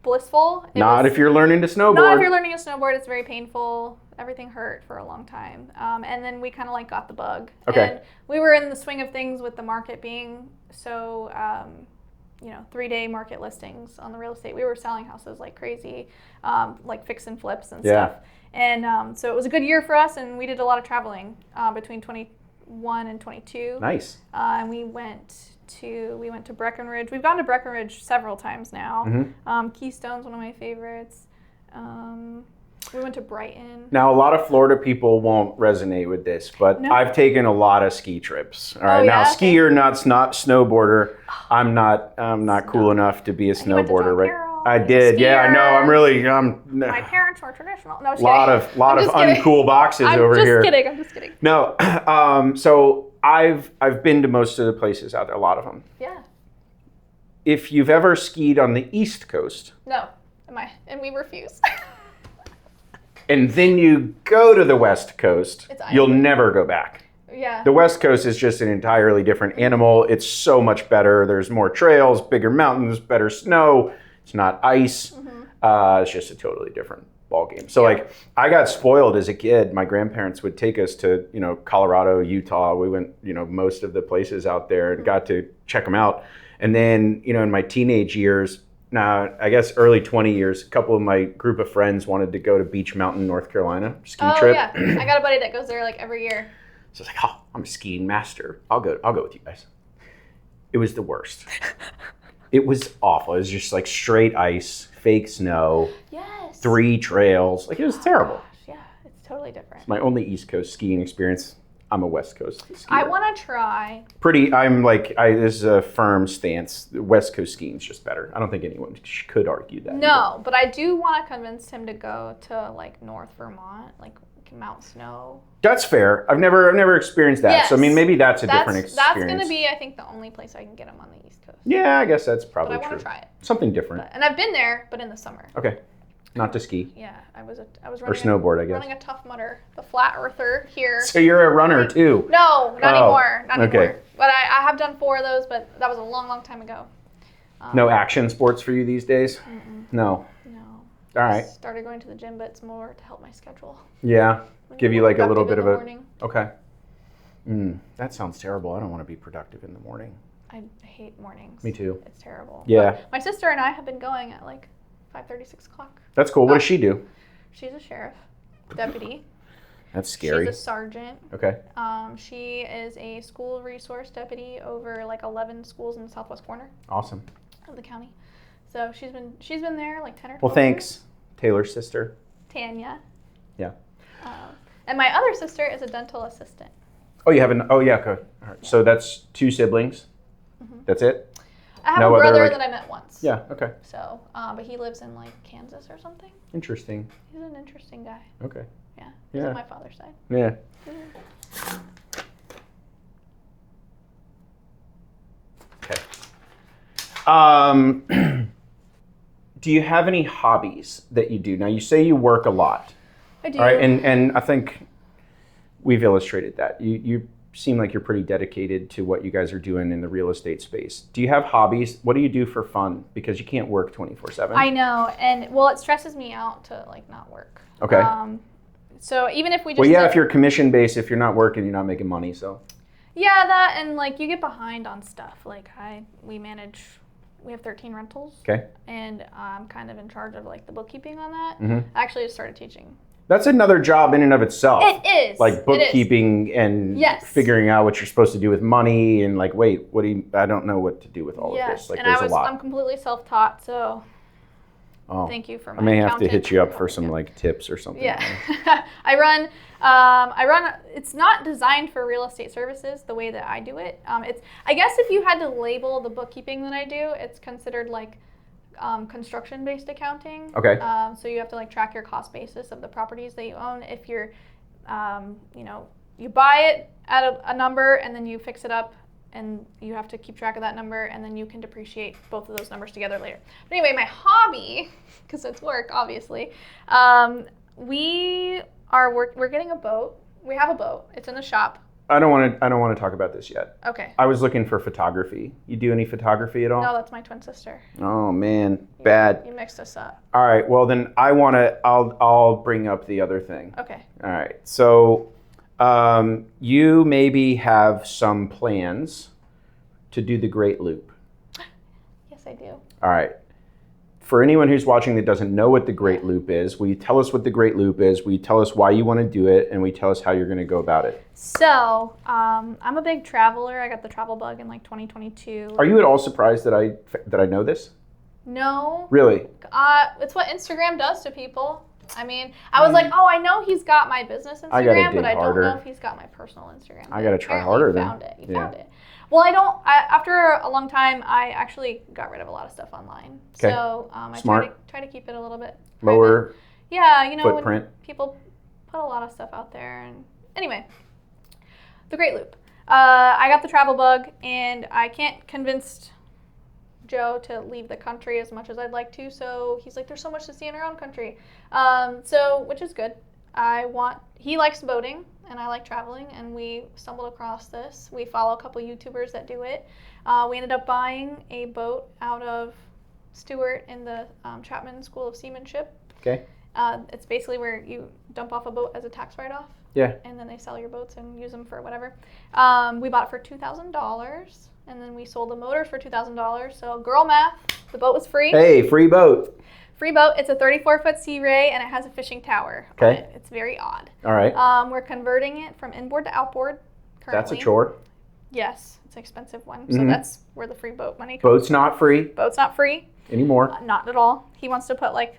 blissful. Not if you're learning to snowboard. Not if you're learning to snowboard. It's very painful. Everything hurt for a long time. And then we kind of like got the bug. Okay. And we were in the swing of things with the market being so, 3-day market listings on the real estate. We were selling houses like crazy, like fix and flips and stuff. And so it was a good year for us, and we did a lot of traveling between 21 and 22. Nice. And we went to Breckenridge. We've gone to Breckenridge several times now. Mm-hmm. Keystone's one of my favorites. We went to Brighton. Now, a lot of Florida people won't resonate with this, but No. I've taken a lot of ski trips. All right. Now, yeah? skier, not snowboarder. I'm not cool enough to be a And you went to snowboarder, John right? Carroll, I and did. Yeah, I know. I'm My parents were traditional. No, just lot kidding. of I'm just kidding. uncool boxes over here. I'm just kidding. No. So I've been to most of the places out there, a lot of them. Yeah. If you've ever skied on the East Coast, No. And we refuse. and then you go to the West Coast, you'll never go back. Yeah. The West Coast is just an entirely different animal. It's so much better. There's more trails, bigger mountains, better snow. It's not ice. It's just a totally different ball game. So like I got spoiled as a kid. My grandparents would take us to, Colorado, Utah. We went, most of the places out there and got to check them out. And then, in my teenage years, now I guess early 20 years, a couple of my group of friends wanted to go to Beach Mountain, North Carolina, ski trip. Yeah. I got a buddy that goes there like every year. So I was like, I'm a skiing master. I'll go with you guys. It was the worst. It was awful. It was just like straight ice, fake snow, Yes. 3 trails. Like it was terrible. Gosh, yeah, it's totally different. It's my only East Coast skiing experience. I'm a West Coast skier. I want to try. This is a firm stance. West Coast skiing is just better. I don't think anyone could argue that. No, but I do want to convince him to go to like North Vermont, like Mount Snow. That's fair. I've never experienced that. Yes. So I mean, maybe that's a different experience. That's going to be, I think, the only place I can get him on the East Coast. Yeah, I guess that's probably But I true. want to try it. Something different. And I've been there, but in the summer. Okay. Not to ski. Yeah, I was running Or snowboard, I guess. running a Tough Mudder, the flat earther here. So you're a runner too? No, not anymore. Not okay. anymore. But I have done 4 of those, but that was a long, long time ago. No action sports for you these days? Mm-mm. No. No. All right. Started going to the gym, but it's more to help my schedule. Yeah. Give you like a little bit of a. Morning. Okay. That sounds terrible. I don't want to be productive in the morning. I hate mornings. Me too. It's terrible. Yeah. But my sister and I have been going at like 5:30, 6 o'clock. That's cool. What does she do? She's a sheriff, deputy. That's scary. She's a sergeant. Okay. She is a school resource deputy over like 11 schools in the southwest corner Awesome. of the county. So she's been there like 10 or 12 Well, thanks, Taylor's sister. Tanya. Yeah. And my other sister is a dental assistant. Oh, you have an. Oh, yeah. Okay. All right. So that's 2 siblings. That's it. I have No a other, brother like- that I met once. Yeah. Okay. So, but he lives in like Kansas or something. Interesting. He's an interesting guy. Okay. Yeah. He's Yeah. on my father's side. Yeah. Okay. Do you have any hobbies that you do? Now you say you work a lot. I do. All right, and I think we've illustrated that. You seem like you're pretty dedicated to what you guys are doing in the real estate space. Do you have hobbies? What do you do for fun? Because you can't work 24/7. I know, and well, it stresses me out to like not work. Okay. So even if we just Well, yeah, if you're commission based, if you're not working, you're not making money. So. Yeah, that and like you get behind on stuff. Like we have 13 rentals. Okay. And I'm kind of in charge of like the bookkeeping on that. Mm-hmm. I actually just started teaching. That's another job in and of itself. It is. Like bookkeeping and figuring out what you're supposed to do with money and like, wait, I don't know what to do with all of this. Like and there's a lot. I'm completely self-taught, so Oh, Thank you for my I may have to accountant hit you up for helping some you. like tips or something. Yeah. I run, it's not designed for real estate services the way that I do it. I guess if you had to label the bookkeeping that I do, it's considered like construction-based accounting. Okay. So you have to like track your cost basis of the properties that you own. If you're, you buy it at a number and then you fix it up and you have to keep track of that number and then you can depreciate both of those numbers together later. But anyway, my hobby, because it's work, obviously, we're getting a boat. We have a boat. It's in the shop. I don't want to talk about this yet. Okay. I was looking for photography. You do any photography at all? No, that's my twin sister. Oh man, bad. You mixed us up. All right. Well, then I'll bring up the other thing. Okay. All right. So, you maybe have some plans to do the Great Loop. Yes, I do. All right. For anyone who's watching that doesn't know what the Great Loop is, will you tell us what the Great Loop is? Will you tell us why you want to do it? And will you tell us how you're going to go about it? So, I'm a big traveler. I got the travel bug in like 2022. Are you at all surprised that I know this? No. Really? It's what Instagram does to people. I mean, I was like, oh, I know he's got my business I gotta Instagram, dig but I harder. don't know if he's got my personal Instagram. I gotta try Apparently harder you then. found it. You Yeah. found it. Well, after a long time, I actually got rid of a lot of stuff online. Okay. So I Smart. try to keep it a little bit Lower private. Yeah, footprint. when people put a lot of stuff out there. And anyway, the Great Loop. I got the travel bug, and I can't convince Joe to leave the country as much as I'd like to. So he's like, there's so much to see in our own country. Which is good. He likes boating and I like traveling, and we stumbled across this. We follow a couple YouTubers that do it. We ended up buying a boat out of Stewart in the Chapman School of Seamanship. Okay. It's basically where you dump off a boat as a tax write-off. Yeah. And then they sell your boats and use them for whatever. We bought it for $2,000, and then we sold the motors for $2,000. So girl math, the boat was free. Hey, free boat. Free boat. It's a 34-foot Sea Ray, and it has a fishing tower on Okay. it. It's very odd. All right. We're converting it from inboard to outboard currently. That's a chore. Yes, it's an expensive one. So that's where the free boat money comes. Boat's not free Boat's not free. anymore. Not at all. He wants to put like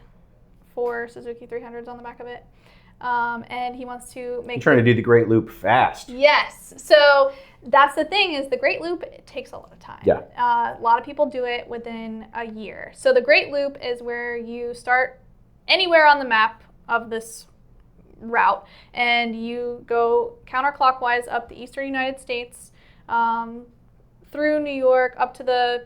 4 Suzuki 300s on the back of it. And he wants to make... I'm trying to do the Great Loop fast. Yes. So that's the thing, is the Great Loop, it takes a lot of time. Yeah. A lot of people do it within a year. So the Great Loop is where you start anywhere on the map of this route, and you go counterclockwise up the eastern United States, through New York, up to the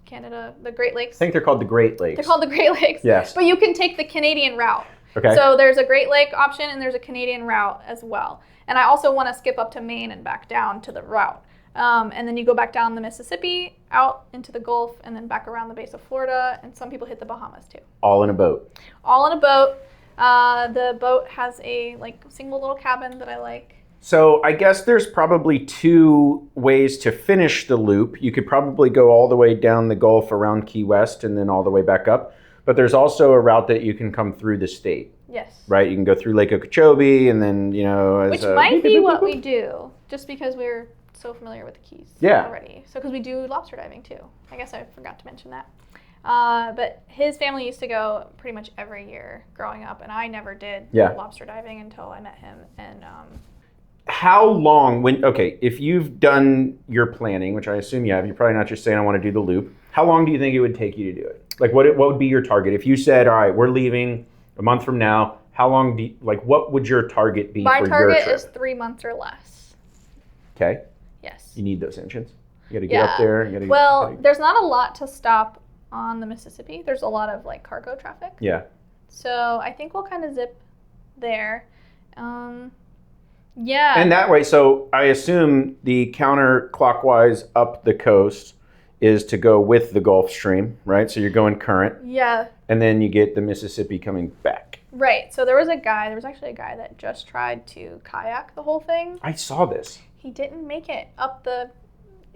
Canada, the Great Lakes. I think they're called the Great Lakes. They're called the Great Lakes. Yes. But you can take the Canadian route. Okay. So there's a Great Lake option and there's a Canadian route as well. And I also want to skip up to Maine and back down to the route. And then you go back down the Mississippi, out into the Gulf, and then back around the base of Florida. And some people hit the Bahamas too. All in a boat. All in a boat. The boat has a single little cabin that I like. So I guess there's probably 2 ways to finish the loop. You could probably go all the way down the Gulf around Key West and then all the way back up. But there's also a route that you can come through the state. Yes. Right? You can go through Lake Okeechobee and then, Which might be what we do, just because we're so familiar with the Keys already. So because we do lobster diving too. I guess I forgot to mention that. But his family used to go pretty much every year growing up, and I never did lobster diving until I met him. And how long, if you've done your planning, which I assume you have, you're probably not just saying I want to do the loop. How long do you think it would take you to do it? Like what would be your target? If you said, all right, we're leaving a month from now, how long what would your target be for your trip? My target is 3 months or less. Okay. Yes. You need those engines. You got to get up there. There's not a lot to stop on the Mississippi. There's a lot of cargo traffic. Yeah. So I think we'll kind of zip there. Yeah. And that way, so I assume the counterclockwise up the coast is to go with the Gulf Stream, right? So you're going current. Yeah. And then you get the Mississippi coming back. Right. So there was actually a guy that just tried to kayak the whole thing. I saw this. He didn't make it up the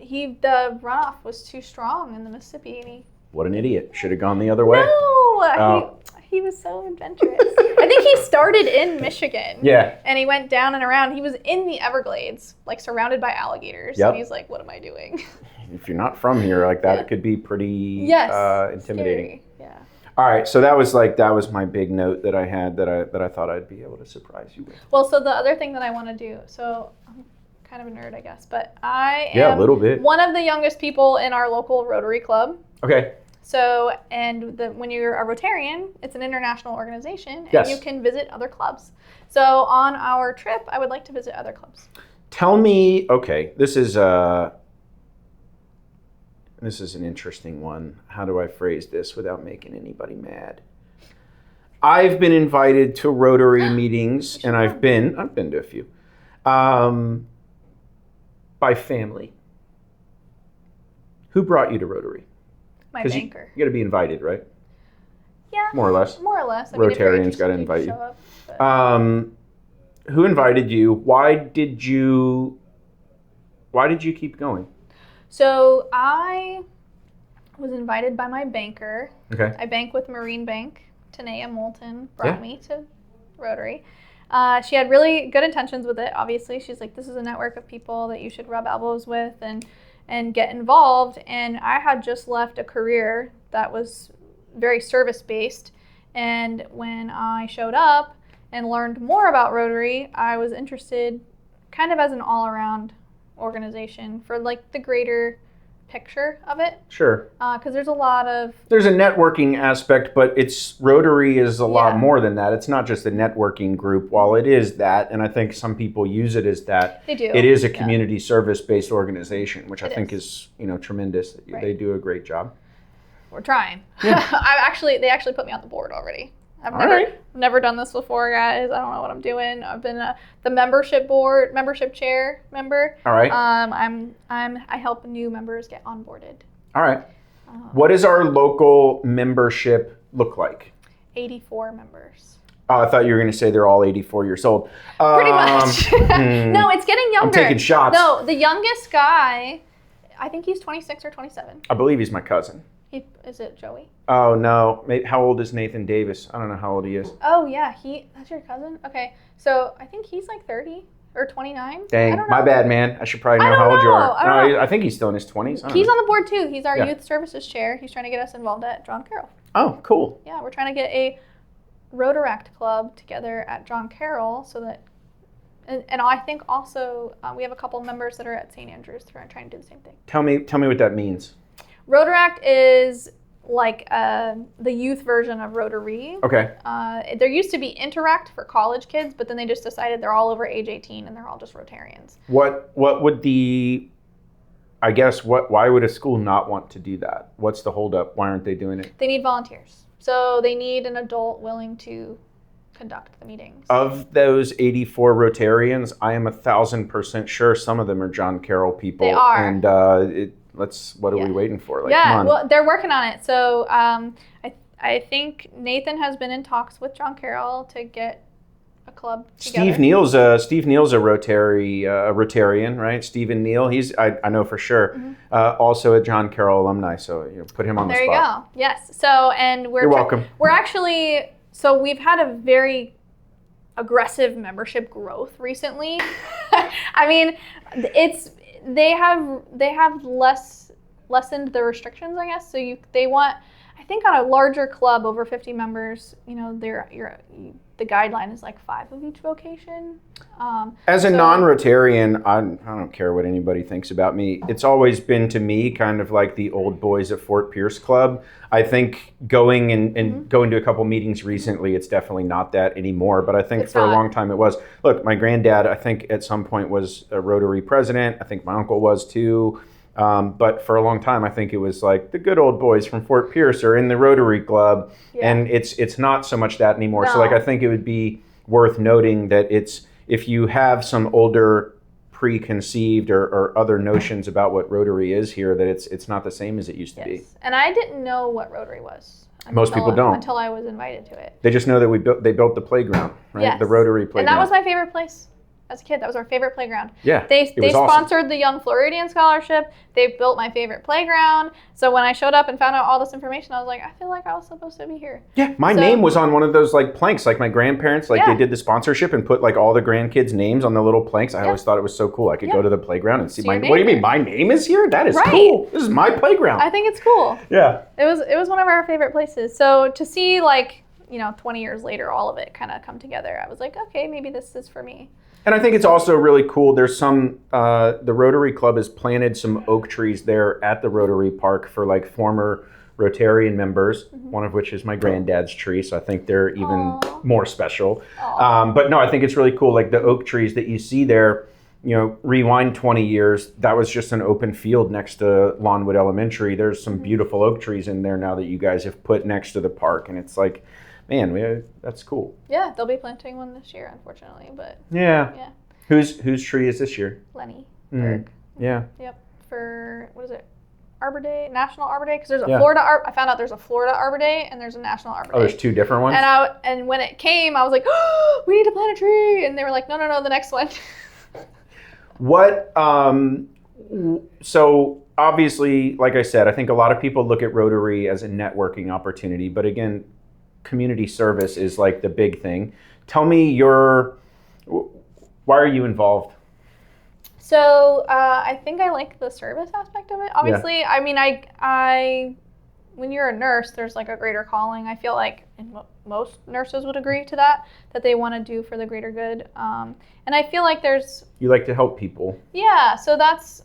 runoff was too strong in the Mississippi, and What an idiot. Should have gone the other way. No, he was so adventurous. I think he started in Michigan. Yeah. And he went down and around. He was in the Everglades, surrounded by alligators. Yep. And he's like, what am I doing? If you're not from here like that, it could be pretty intimidating. Scary. Yeah. All right, so that was my big note that I had that I thought I'd be able to surprise you with. Well, so the other thing that I want to do, so I'm kind of a nerd, I guess, but I Yeah, am a little bit. one of the youngest people in our local Rotary Club. Okay. So, and when you're a Rotarian, it's an international organization, and Yes. you can visit other clubs. So on our trip, I would like to visit other clubs. Tell me, okay, this is an interesting one. How do I phrase this without making anybody mad? I've been invited to Rotary meetings, and I've been to a few, by family. Who brought you to Rotary? My banker. You got to be invited, right? Yeah. More or less. More or less. I mean, if you're Rotarians got to interested, invite you. show up, Who invited you? Why did you keep going? So I was invited by my banker. Okay. I bank with Marine Bank. Tanea Moulton brought me to Rotary. She had really good intentions with it, obviously. She's like, this is a network of people that you should rub elbows with and get involved. And I had just left a career that was very service-based. And when I showed up and learned more about Rotary, I was interested kind of as an all-around organization for like the greater picture of it. Sure. Because there's a networking aspect, but Rotary is a lot more than that. It's not just a networking group. While it is that, and I think some people use it as that, they do. It is a community service-based organization, which I think is tremendous. Right. They do a great job. We're trying. Yeah. They actually put me on the board already. I've never done this before, guys. I don't know what I'm doing. I've been the membership chair member. All right. I help new members get onboarded. All right. What does our local membership look like? 84 members. Oh, I thought you were going to say they're all 84 years old. Pretty much. No, it's getting younger. I'm taking shots. No, the youngest guy, I think he's 26 or 27. I believe he's my cousin. Is it Joey? Oh, no. How old is Nathan Davis? I don't know how old he is. Oh, yeah. That's your cousin? Okay. So I think he's like 30 or 29. Dang, my bad, man. I should probably know how old you are. No, I think he's still in his 20s. He's on the board, too. He's our youth services chair. He's trying to get us involved at John Carroll. Oh, cool. Yeah, we're trying to get a Rotaract club together at John Carroll so that, and I think also we have a couple of members that are at St. Andrews trying to do the same thing. Tell me what that means. Rotaract is like the youth version of Rotary. Okay. There used to be Interact for college kids, but then they just decided they're all over age 18 and they're all just Rotarians. What would why would a school not want to do that? What's the holdup? Why aren't they doing it? They need volunteers. So they need an adult willing to conduct the meetings. Of those 84 Rotarians, I am 1,000% sure some of them are John Carroll people. They are. And what are we waiting for? Come on. Well, they're working on it. So I think Nathan has been in talks with John Carroll to get a club together. Steve Neal's a Rotarian, right? Stephen Neal. I know for sure. Also a John Carroll alumni. So put him on the spot. There you go. Yes. So You're welcome. We're actually we've had a very aggressive membership growth recently. I mean, they have lessened the restrictions, I guess. So they want, I think on a larger club over 50 members, the guideline is like 5 of each vocation. As a non-Rotarian, I don't care what anybody thinks about me. It's always been to me kind of like the old boys at Fort Pierce Club. I think going to a couple meetings recently, it's definitely not that anymore. But I think for a long time it was. Look, my granddad, I think at some point was a Rotary president. I think my uncle was too. But for a long time, I think it was like the good old boys from Fort Pierce are in the Rotary Club, and it's not so much that anymore. No. So I think it would be worth noting that if you have some older preconceived or other notions about what Rotary is here, that it's not the same as it used to be. And I didn't know what Rotary was. Most people don't until I was invited to it. They just know that they built the playground, right? Yes. The Rotary playground. And that was my favorite place. as a kid. That was our favorite playground. Yeah, They it was awesome. sponsored the Young Floridian Scholarship. They built my favorite playground. So when I showed up and found out all this information, I was like, I feel like I was supposed to be here. Yeah, my name was on one of those like planks. Like my grandparents, like they did the sponsorship and put like all the grandkids' names on the little planks. I always thought it was so cool. I could go to the playground and see my. What do you mean? My name is here? That is cool. This is my playground. I think it's cool. Yeah. It was one of our favorite places. So to see like 20 years later, all of it kind of come together, I was like, okay, maybe this is for me. And I think it's also really cool. There's some, the Rotary Club has planted some oak trees there at the Rotary Park for like former Rotarian members, one of which is my granddad's tree. So I think they're even more special. But no, I think it's really cool. Like the oak trees that you see there, rewind 20 years, that was just an open field next to Lawnwood Elementary. There's some beautiful oak trees in there now that you guys have put next to the park. And it's like, man, that's cool. Yeah, they'll be planting one this year, unfortunately, but yeah. Whose tree is this year? Lenny. Yeah. Yep. For what is it? Arbor Day, National Arbor Day, because there's a Florida. I found out there's a Florida Arbor Day and there's a National Arbor Day. Oh, there's two different ones. And when it came, I was like, oh, we need to plant a tree, and they were like, no, the next one. What? So obviously, like I said, I think a lot of people look at Rotary as a networking opportunity, but again, community service is like the big thing. Tell me why are you involved? So I think I like the service aspect of it. Obviously, I mean, I when you're a nurse, there's like a greater calling. I feel like, and most nurses would agree to that they want to do for the greater good. And I feel like you like to help people. Yeah, so that's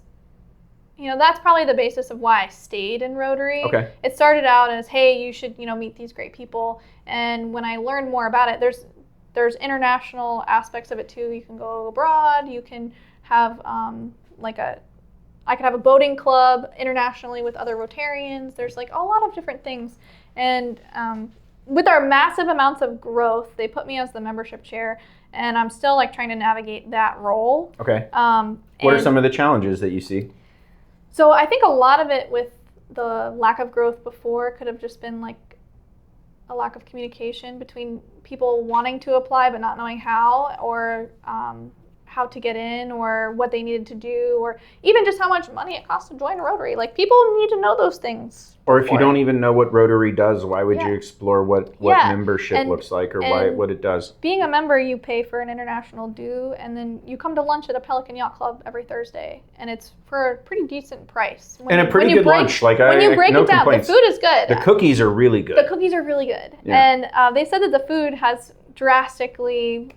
probably the basis of why I stayed in Rotary. Okay. It started out as, hey, you should, meet these great people. And when I learned more about it, there's international aspects of it too. You can go abroad. You can have I could have a boating club internationally with other Rotarians. There's like a lot of different things. And with our massive amounts of growth, they put me as the membership chair, and I'm still like trying to navigate that role. Okay. What are some of the challenges that you see? So I think a lot of it with the lack of growth before could have just been like a lack of communication between people wanting to apply but not knowing how, or how to get in, or what they needed to do, or even just how much money it costs to join a Rotary. Like, people need to know those things. Or if you don't even know what Rotary does, why would you explore what membership looks like, or what it does? Being a member, you pay for an international due, and then you come to lunch at a Pelican Yacht Club every Thursday, and it's for a pretty decent price. And a pretty good lunch. Like, when you break no it down, complaints. The food is good. The cookies are really good. Yeah. And they said that the food has drastically,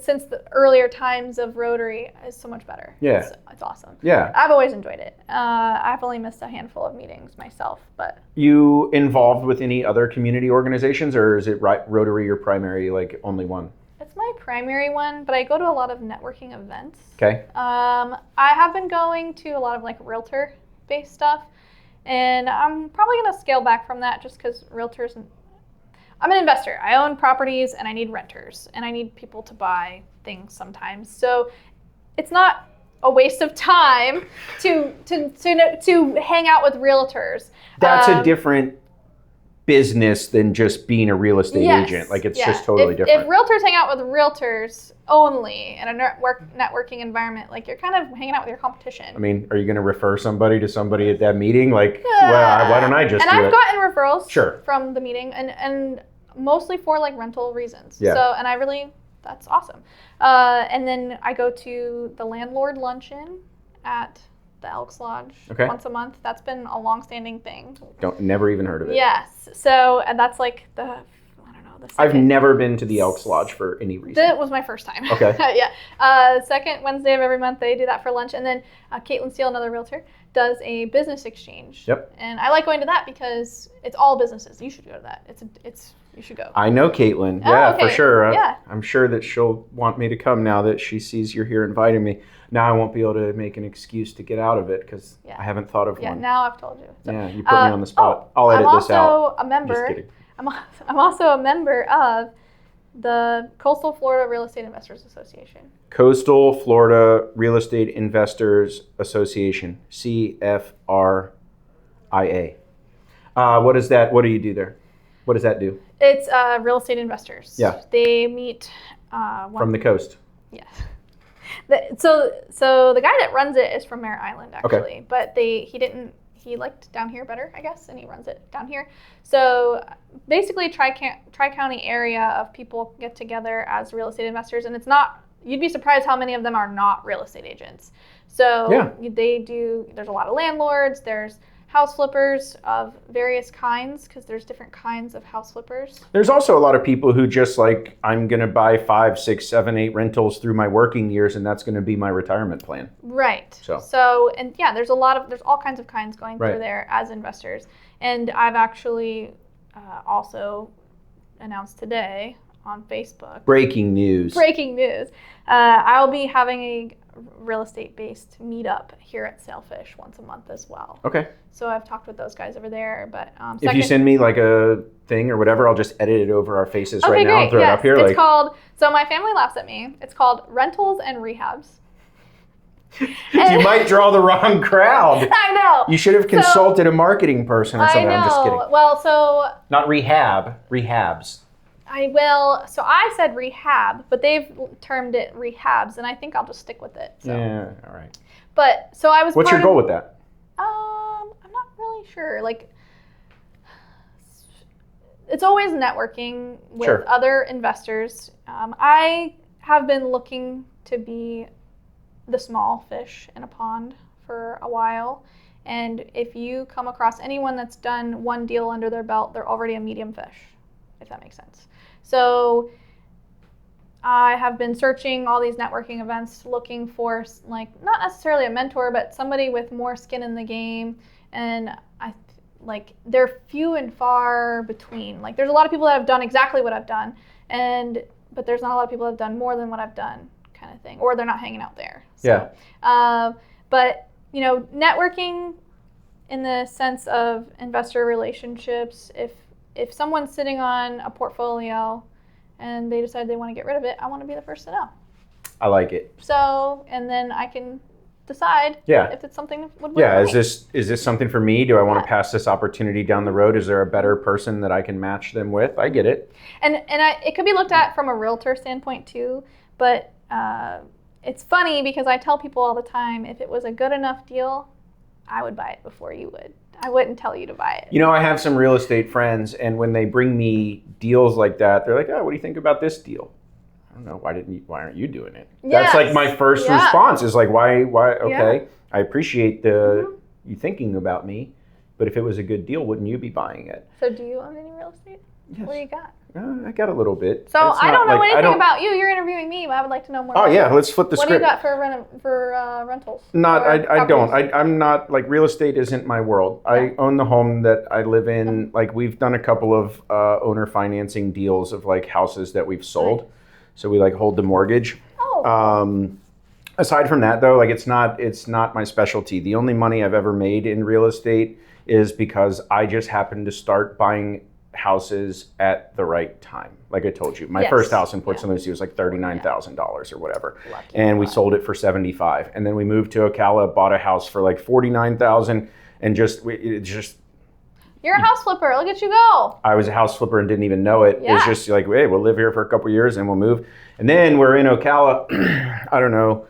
since the earlier times of Rotary, is so much better. Yeah. It's awesome. Yeah. I've always enjoyed it. I've only missed a handful of meetings myself, but. You involved with any other community organizations, or is it Rotary your primary, like, only one? It's my primary one, but I go to a lot of networking events. Okay. I have been going to a lot of like realtor-based stuff, and I'm probably going to scale back from that just because realtors. I'm an investor. I own properties, and I need renters, and I need people to buy things sometimes. So it's not a waste of time to hang out with realtors. That's a different business than just being a real estate agent. Like, it's just totally different. If realtors hang out with realtors only in a networking environment, like, you're kind of hanging out with your competition. I mean, are you going to refer somebody to somebody at that meeting? Like, well, why don't I just do it? And I've gotten referrals Sure. from the meeting, and mostly for like rental reasons. Yeah. So, and that's awesome. And then I go to the landlord luncheon at the Elks Lodge once a month. That's been a long-standing thing. Never even heard of it. Yes. So, and that's like the second. I've never been to the Elks Lodge for any reason. That was my first time. Okay. Yeah. Second Wednesday of every month, they do that for lunch. And then Caitlin Steele, another realtor, does a business exchange. Yep. And I like going to that because it's all businesses. You should go to that. You should go. I know Caitlin. Oh, yeah, okay. for sure. Yeah. I'm sure that she'll want me to come now that she sees you're here inviting me. Now I won't be able to make an excuse to get out of it because I haven't thought of one. Yeah, now I've told you. So, you put me on the spot. I'll edit this out. I'm also a member. Just kidding. I'm also a member of the Coastal Florida Real Estate Investors Association. Coastal Florida Real Estate Investors Association, CFRIA. What is that? What do you do there? What does that do? It's real estate investors. Yeah. They meet from the coast. Yes. So the guy that runs it is from Mare Island, actually, Okay. but he liked down here better, I guess, and he runs it down here. So basically, tri-county area of people get together as real estate investors, and it's not. You'd be surprised how many of them are not real estate agents. So Yeah. There's a lot of landlords. There's house flippers of various kinds, because there's different kinds of house flippers. There's also a lot of people who just like, I'm going to buy 5, 6, 7, 8 rentals through my working years, and that's going to be my retirement plan. Right. So and yeah, there's all kinds of kinds going through there as investors. And I've actually also announced today on Facebook. Breaking news. I'll be having a real estate based meetup here at Sailfish once a month as well. Okay. So I've talked with those guys over there, but if you send me like a thing or whatever, I'll just edit it over our faces right now and throw it up here. It's called, so my family laughs at me. It's called Rentals and Rehabs. You might draw the wrong crowd. I know. You should have consulted a marketing person or something. I know. I'm just kidding. Well, so not rehabs. So I said rehab, but they've termed it rehabs, and I think I'll just stick with it. So. Yeah, all right. But so I was. What's your goal with that? I'm not really sure. Like, it's always networking with other investors. I have been looking to be the small fish in a pond for a while, and if you come across anyone that's done one deal under their belt, they're already a medium fish, if that makes sense. So I have been searching all these networking events, looking for, like, not necessarily a mentor, but somebody with more skin in the game. And they're few and far between. Like, there's a lot of people that have done exactly what I've done, but there's not a lot of people that have done more than what I've done, kind of thing, or they're not hanging out there. So, yeah. But networking in the sense of investor relationships, if someone's sitting on a portfolio and they decide they want to get rid of it, I want to be the first to know. I like it. So, and then I can decide if it's something that would work for me. Is this something for me? Do I want to pass this opportunity down the road? Is there a better person that I can match them with? I get it. And it could be looked at from a realtor standpoint too, but it's funny because I tell people all the time, if it was a good enough deal, I would buy it before you would. I wouldn't tell you to buy it. I have some real estate friends, and when they bring me deals like that, they're like, "Oh, what do you think about this deal?" I don't know. Why aren't you doing it? Yes. That's like my first response is like, why? Okay, I appreciate you thinking about me, but if it was a good deal, wouldn't you be buying it? So do you own any real estate? Yes. What do you got? I got a little bit. So I don't know anything about you. You're interviewing me, but I would like to know more. Oh yeah, let's flip the script. What do you got for rentals? I don't. I'm not, like, real estate isn't my world. Yeah. I own the home that I live in. Like, we've done a couple of owner financing deals of like houses that we've sold. Right. So we like hold the mortgage. Oh. Aside from that though, like it's not my specialty. The only money I've ever made in real estate is because I just happened to start buying houses at the right time. Like I told you, my first house in Port St Lucie was like $39,000 or whatever. Lucky. And we sold it for $75,000. And then we moved to Ocala, bought a house for like $49,000, and You're a house flipper. Look at you go. I was a house flipper and didn't even know it. Yeah. It's just like, hey, we'll live here for a couple of years and we'll move. And then we're in Ocala. I don't know.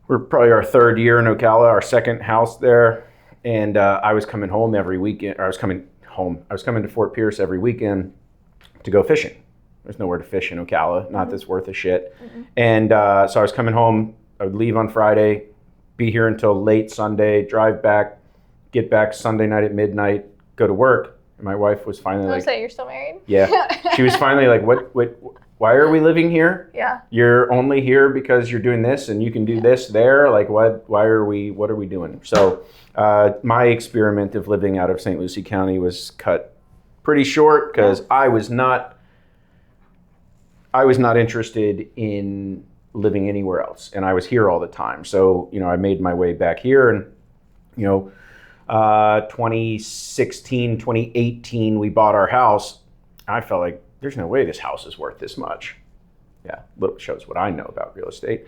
We're probably our third year in Ocala, our second house there. And I was coming home every weekend. I was coming to Fort Pierce every weekend to go fishing. There's nowhere to fish in Ocala, not that's worth a shit. Mm-hmm. And so I was coming home. I would leave on Friday, be here until late Sunday, drive back, get back Sunday night at midnight, go to work. And my wife was finally like, say you're still married? Yeah. She was finally like, what, why are we living here? Yeah. You're only here because you're doing this and you can do this there. Like, what are we doing? So my experiment of living out of St. Lucie County was cut pretty short because I was not interested in living anywhere else. And I was here all the time. So, I made my way back here, and, 2016, 2018, we bought our house. I felt like there's no way this house is worth this much. Yeah, little shows what I know about real estate.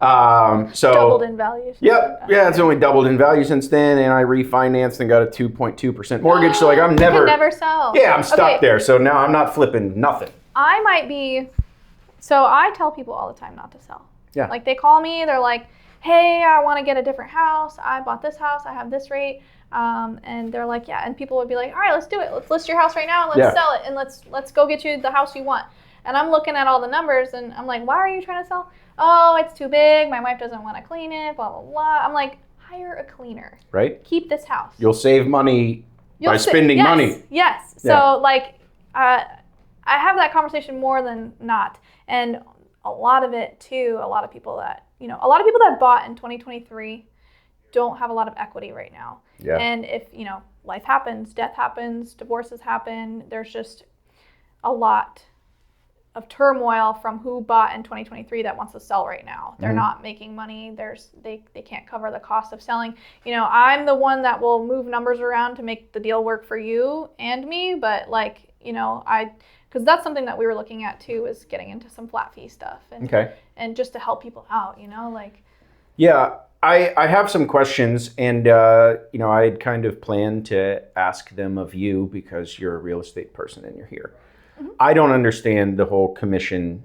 So doubled in value. Yep. Yeah, it's only doubled in value since then, and I refinanced and got a 2.2% mortgage. So like you can never sell. Yeah, I'm stuck there. So now I'm not flipping nothing. I might be. So I tell people all the time not to sell. Yeah. Like they call me, they're like, hey, I want to get a different house. I bought this house. I have this rate. And they're like, yeah. And people would be like, all right, let's do it. Let's list your house right now and let's sell it. And let's go get you the house you want. And I'm looking at all the numbers and I'm like, why are you trying to sell? Oh, it's too big. My wife doesn't want to clean it, blah, blah, blah. I'm like, hire a cleaner. Right. Keep this house. You'll save money by spending money. Yes. So like, I have that conversation more than not. And a lot of it too, a lot of people that bought in 2023 don't have a lot of equity right now. Yeah. And if, life happens, death happens, divorces happen, there's just a lot of turmoil from who bought in 2023 that wants to sell right now. They're not making money. They can't cover the cost of selling. I'm the one that will move numbers around to make the deal work for you and me, but because that's something that we were looking at too, is getting into some flat fee stuff and just to help people out, Yeah, I have some questions, and I had kind of planned to ask them of you because you're a real estate person and you're here. Mm-hmm. I don't understand the whole commission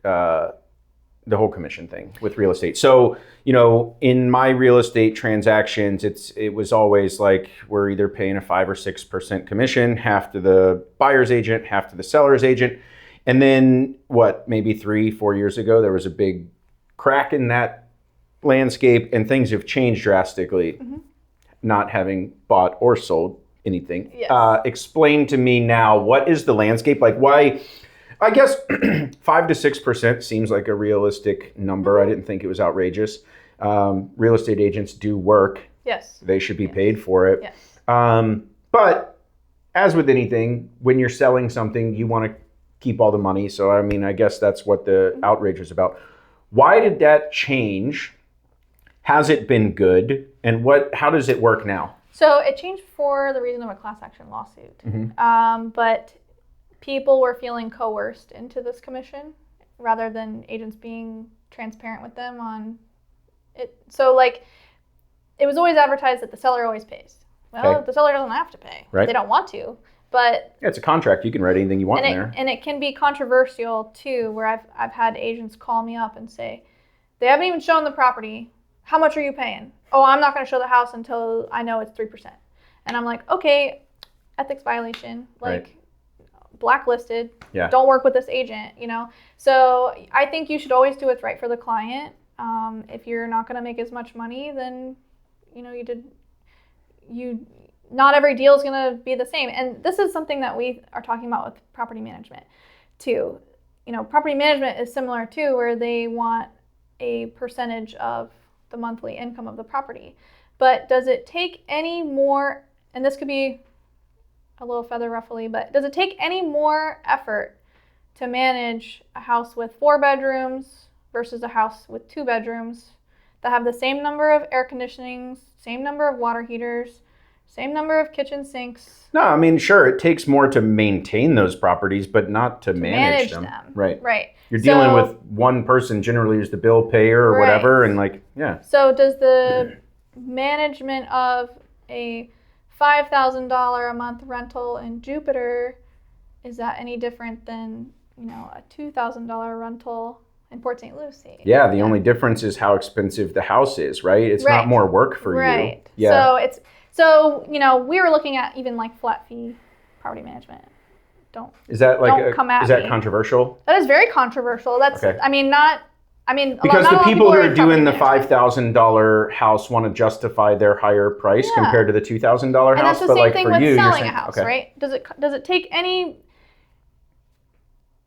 thing with real estate. So, in my real estate transactions, it was always like we're either paying a 5 or 6% commission, half to the buyer's agent, half to the seller's agent. And then maybe 3-4 years ago, there was a big crack in that landscape and things have changed drastically, not having bought or sold anything. Yes. Explain to me now, what is the landscape? Like why, I guess 5 to 6% seems like a realistic number. I didn't think it was outrageous. Real estate agents do work. Yes. They should be paid for it. Yes. But as with anything, when you're selling something, you want to keep all the money. So, I guess that's what the outrage was about. Why did that change? Has it been good? And how does it work now? So it changed for the reason of a class action lawsuit. But people were feeling coerced into this commission rather than agents being transparent with them on it. So it was always advertised that the seller always pays. Well, the seller doesn't have to pay. Right. They don't want to. But it's a contract. You can write anything you want in there. And it can be controversial too, where I've had agents call me up and say, they haven't even shown the property. How much are you paying? Oh, I'm not going to show the house until I know it's 3%. And I'm like, okay, ethics violation, blacklisted. Yeah. Don't work with this agent, So I think you should always do what's right for the client. If you're not going to make as much money, then, not every deal is going to be the same. And this is something that we are talking about with property management too. Property management is similar too, where they want a percentage of the monthly income of the property. But does it take any more, and this could be a little feather ruffly, but does it take any more effort to manage a house with 4 bedrooms versus a house with 2 bedrooms that have the same number of air conditionings, same number of water heaters, same number of kitchen sinks? No, sure, it takes more to maintain those properties, but not to manage them. Right. Right. You're dealing with one person, generally who's the bill payer or whatever, and So does the management of a $5,000 a month rental in Jupiter, is that any different than, a $2,000 rental in Port St. Lucie? Yeah, the only difference is how expensive the house is, right? It's not more work for you. Right. Yeah. So we were looking at even flat fee property management. Is that that controversial? That is very controversial. That's okay. Because the people who are doing the $5,000 house want to justify their higher price compared to the $2,000 house. And that's the same thing with selling a house, right? Does it take any?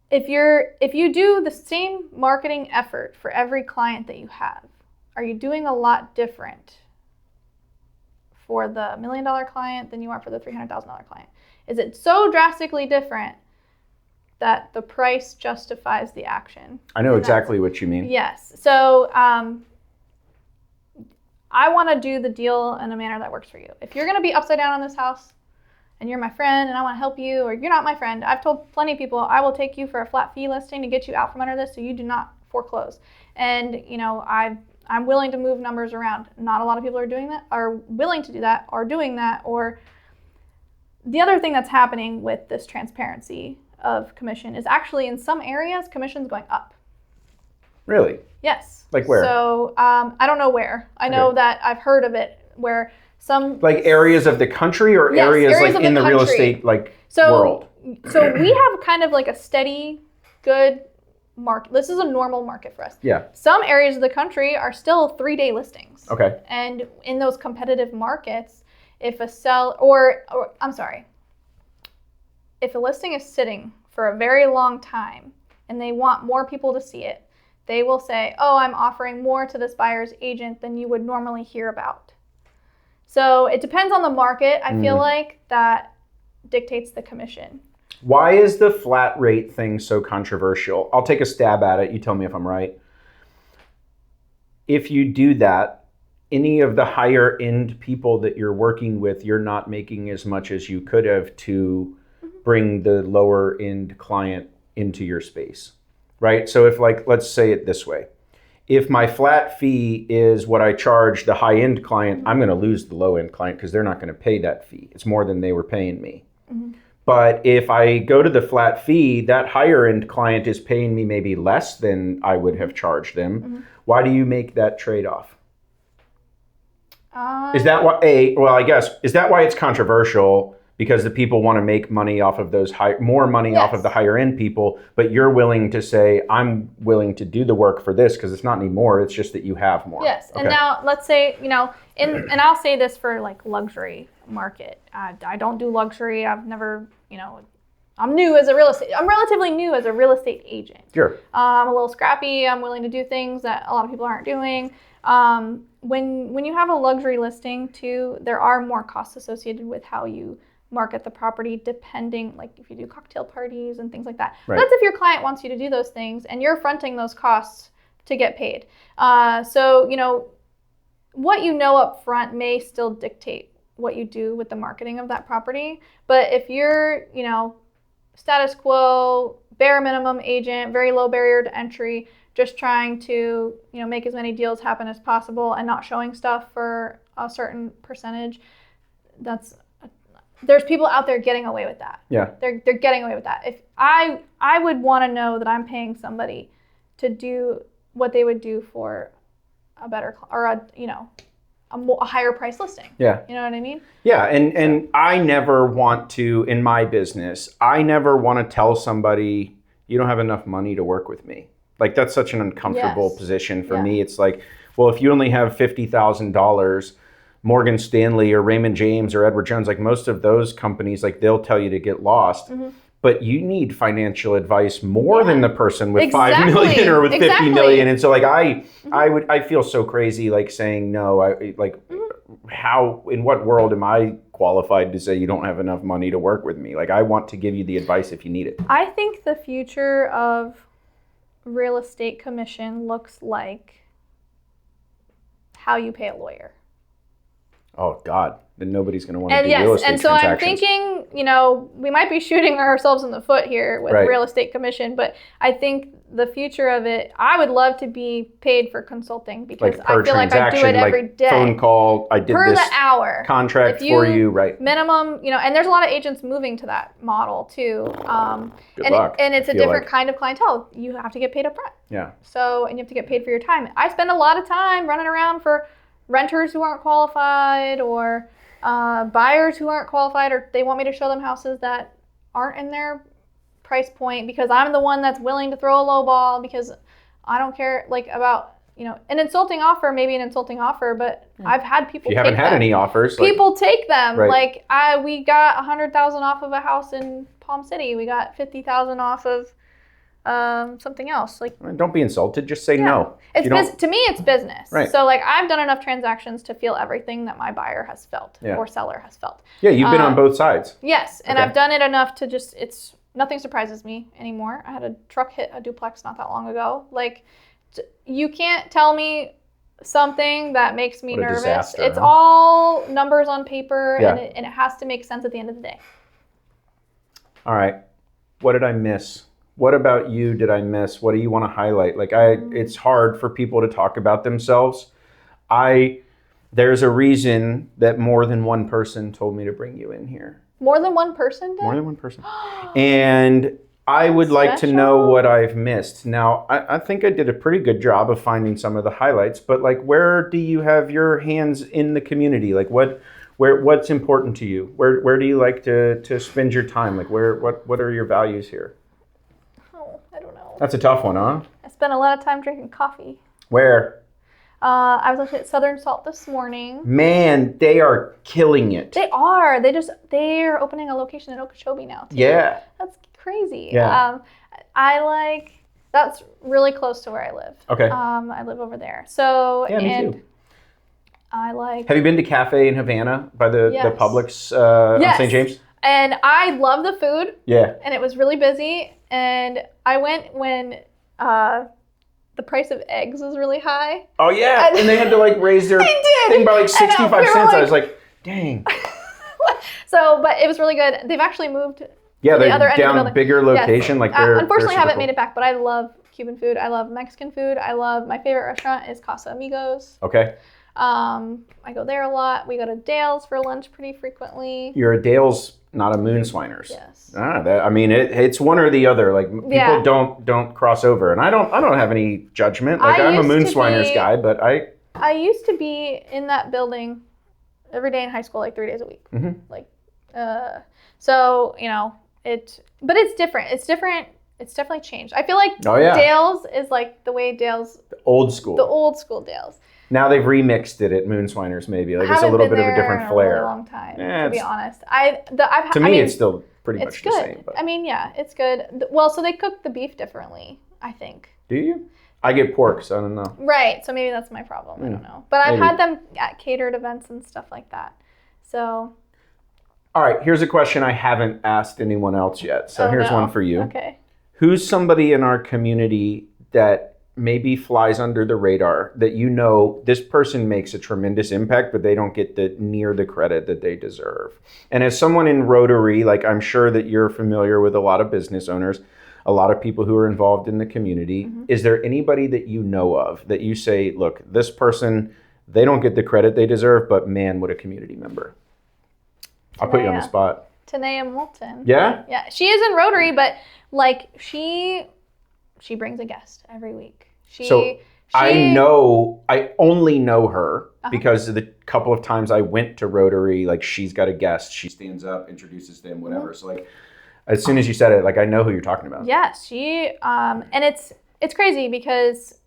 If you do the same marketing effort for every client that you have, are you doing a lot different for the $1 million client than you are for the $300,000 client? Is it so drastically different that the price justifies the action? I know exactly what you mean. Yes. So I want to do the deal in a manner that works for you. If you're going to be upside down on this house and you're my friend and I want to help you, or you're not my friend, I've told plenty of people I will take you for a flat fee listing to get you out from under this so you do not foreclose. And, I'm willing to move numbers around. Not a lot of people are willing to do that, or doing that. Or the other thing that's happening with this transparency of commission is actually in some areas, commission's going up. Really? Yes. Like where? So I don't know where. I know that I've heard of it where some like areas of the country or Yes, areas areas like of in the the real country. estate world. So we have kind of like a steady, good market. This is a normal market for us. Yeah. Some areas of the country are still 3-day listings. Okay. And in those competitive markets, if if a listing is sitting for a very long time and they want more people to see it, they will say, oh, I'm offering more to this buyer's agent than you would normally hear about. So it depends on the market. I feel like that dictates the commission. Why is the flat rate thing so controversial? I'll take a stab at it. You tell me if I'm right. If you do that, any of the higher end people that you're working with, you're not making as much as you could have to bring the lower end client into your space, right? So if let's say it this way. If my flat fee is what I charge the high end client, I'm going to lose the low end client because they're not going to pay that fee. It's more than they were paying me. But if I go to the flat fee, that higher end client is paying me maybe less than I would have charged them. Why do you make that trade-off? Is that why is that why it's controversial? Because the people want to make money off of those more money off of the higher end people, but you're willing to say, I'm willing to do the work for this because it's not anymore, it's just that you have more. Yes, okay. And now let's say, and I'll say this for like luxury market. I don't do luxury. I've never, I'm relatively new as a real estate agent. Sure. I'm a little scrappy. I'm willing to do things that a lot of people aren't doing. When you have a luxury listing too, there are more costs associated with how you market the property, depending, like if you do cocktail parties and things like that. Right. That's if your client wants you to do those things and you're fronting those costs to get paid. So, what you know up front may still dictate what you do with the marketing of that property. But if you're, status quo, bare minimum agent, very low barrier to entry, just trying to, make as many deals happen as possible and not showing stuff for a certain percentage, there's people out there getting away with that. Yeah. They're getting away with that. If I would want to know that I'm paying somebody to do what they would do for a better or a higher price listing. Yeah. You know what I mean? Yeah, and I never want to, in my business, I never want to tell somebody you don't have enough money to work with me. Like that's such an uncomfortable position for me. It's like, well, if you only have $50,000, Morgan Stanley or Raymond James or Edward Jones, like most of those companies, like they'll tell you to get lost. But you need financial advice more than the person with 5 million or with 50 million. And so like I feel so crazy like saying no. How, in what world am I qualified to say you don't have enough money to work with me? Like I want to give you the advice if you need it. I think the future of real estate commission looks like how you pay a lawyer. Oh God, then nobody's going to want to do real estate transactions. And so I'm thinking, we might be shooting ourselves in the foot here with real estate commission, but I think the future of it, I would love to be paid for consulting because I feel like I do it every day. Phone call, I did per this the hour contract for you, right? Minimum, and there's a lot of agents moving to that model too. Good luck. And it's a different kind of clientele. You have to get paid up front. Yeah. So, and you have to get paid for your time. I spend a lot of time running around for renters who aren't qualified or buyers who aren't qualified, or they want me to show them houses that aren't in their price point because I'm the one that's willing to throw a low ball because I don't care about, an insulting offer, maybe an insulting offer, but I've had people take them. You haven't had any offers. People take them. Right. We got 100,000 off of a house in Palm City. We got 50,000 off of something else. Don't be insulted. Just say no. To me, it's business. Right. So I've done enough transactions to feel everything that my buyer has felt or seller has felt. Yeah, you've been on both sides. Yes, and I've done it enough to just nothing surprises me anymore. I had a truck hit a duplex not that long ago. You can't tell me something that makes me nervous. Disaster, it's all numbers on paper, and it has to make sense at the end of the day. All right. What did I miss? What about you did I miss? What do you want to highlight? It's hard for people to talk about themselves. There's a reason that more than one person told me to bring you in here. More than one person did? More than one person. And I would like to know Special? what I've missed. Now, I think I did a pretty good job of finding some of the highlights, but like, where do you have your hands in the community? Like, what's important to you? Where do you like to spend your time? Like, what are your values here? Oh, I don't know. That's a tough one, huh? I spent a lot of time drinking coffee. Where? I was actually at Southern Salt this morning. Man, they are killing it. They are. They're opening a location in Okeechobee now, too. Yeah. That's crazy. Yeah. That's really close to where I live. Okay. I live over there. So, Yeah, me and too. I like... Have you been to Cafe in Havana by the Yes. Publix on Yes. St. James? And I love the food. Yeah. And it was really busy. And I went when the price of eggs was really high. Oh, yeah. And they had to like raise their They did. thing by like 65 we were cents. I like- was like, dang. So, but it was really good. They've actually moved Yeah, to the they're other end of the down building. bigger location. Yes. Like they're unfortunately, I super haven't cool. made it back, but I love Cuban food. I love Mexican food. My favorite restaurant is Casa Amigos. Okay. I go there a lot. We go to Dale's for lunch pretty frequently. You're a Dale's, not a Moonswiners. Yes. It's one or the other. Like people Yeah. don't cross over, and I don't have any judgment. Like I'm a used to Moonswiners be- guy, but I used to be in that building every day in high school, like 3 days a week. Mhm. So but it's different. It's different. It's definitely changed. I feel like Oh, yeah. Dale's is like the way Dale's, old school. the old school Dale's. Now they've remixed it at Moonswiners, maybe. Like I it's a haven't little been bit of a there different in flair. a really long time, Yeah, to be it's- honest. It's still pretty it's much good. the same. But I mean, yeah, it's good. Well, so they cook the beef differently, I think. do you? I get pork, so I don't know. Right. So maybe that's my problem. I don't know. But I've maybe. had them at catered events and stuff like that. So. All right, here's a question I haven't asked anyone else yet. So here's one for you. Okay. Who's somebody in our community that maybe flies under the radar that you know this person makes a tremendous impact, but they don't get near the credit that they deserve? And as someone in Rotary, like I'm sure that you're familiar with a lot of business owners, a lot of people who are involved in the community. Mm-hmm. Is there anybody that you know of that you say, look, this person, they don't get the credit they deserve, but man, what a community member? I'll put you on the Tanea. spot. Tanea Moulton. Yeah? Yeah. She is in Rotary, but like she brings a guest every week. I only know her because of the couple of times I went to Rotary, like she's got a guest, she stands up, introduces them, whatever. Mm-hmm. So like, as soon as you said it, like I know who you're talking about. Yes, and it's crazy because,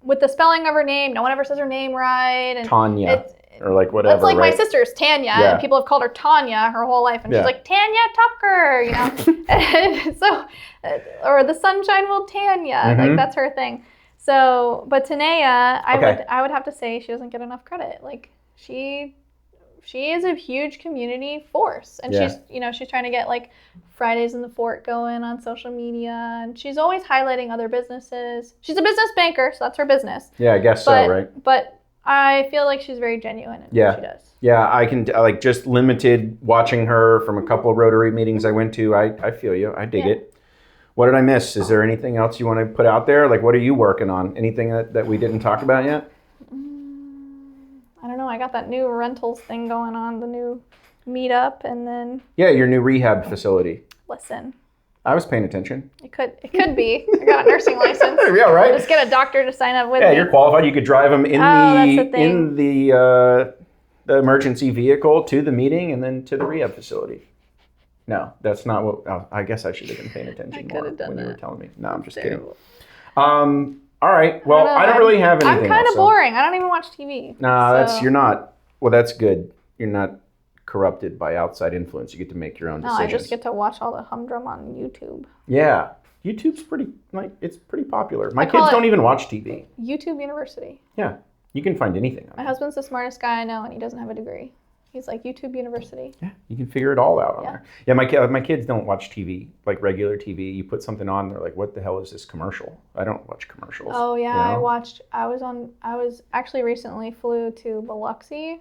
with the spelling of her name, no one ever says her name right. And Tanya, or like whatever, That's like right? my sister's Tanya, Yeah. and people have called her Tanya her whole life, and Yeah. she's like, Tanya Tucker, and so, or the sunshine will Tanya, Mhm. like that's her thing. So, but Tanea, Okay. I would have to say she doesn't get enough credit. Like she is a huge community force, and Yeah. she's trying to get like Fridays in the Fort going on social media, and she's always highlighting other businesses. She's a business banker, so that's her business. Yeah, I guess But, so, right? But I feel like she's very genuine in Yeah. what she does. Yeah, I can, like just limited watching her from a couple of Rotary meetings I went to. I feel you. I dig Yeah. it. What did I miss? Is there anything else you want to put out there? Like, what are you working on? Anything that we didn't talk about yet? I don't know. I got that new rentals thing going on, the new meetup, and then Yeah, your new rehab facility. listen. I was paying attention. It could be. I got a nursing license. Yeah, right. Just get a doctor to sign up with Yeah, me. you're qualified. You could drive them in that's the thing. in the emergency vehicle to the meeting and then to the rehab facility. No, that's not what. Oh, I guess I should have been paying attention more could've done when you were that. telling me. No, I'm just Terrible. kidding. All right. Well, know. I don't really have anything. I'm kind else, of boring. I don't even watch TV. Nah, so- you're not. Well, that's good. You're not corrupted by outside influence. You get to make your own No, decisions. I just get to watch all the humdrum on YouTube. Yeah, YouTube's it's pretty popular. My call kids it- don't even watch TV. YouTube University. Yeah, you can find anything on My it. husband's the smartest guy I know, and he doesn't have a degree. He's like, YouTube University. Yeah, you can figure it all out on Yeah. there. Yeah, my kids don't watch TV, like regular TV. You put something on, they're like, "What the hell is this commercial?" I don't watch commercials. Oh yeah, you know? I was actually recently flew to Biloxi.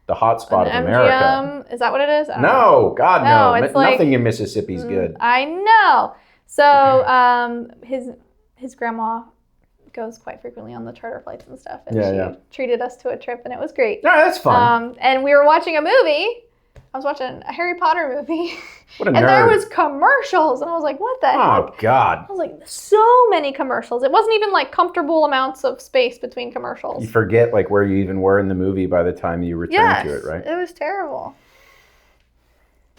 The hot spot of An America. MGM. Is that what it is? I don't know. No, God, No, no. it's like- Nothing in Mississippi's good. I know. So his grandma goes quite frequently on the charter flights and stuff, and Yeah, she yeah. treated us to a trip, and it was great. No, that's fun. And we were watching a movie, I was watching a Harry Potter movie. What a and nerd. there was commercials, and I was like, what the heck? Oh, God. I was like, so many commercials. It wasn't even like comfortable amounts of space between commercials. You forget like where you even were in the movie by the time you return to it, right? It was terrible.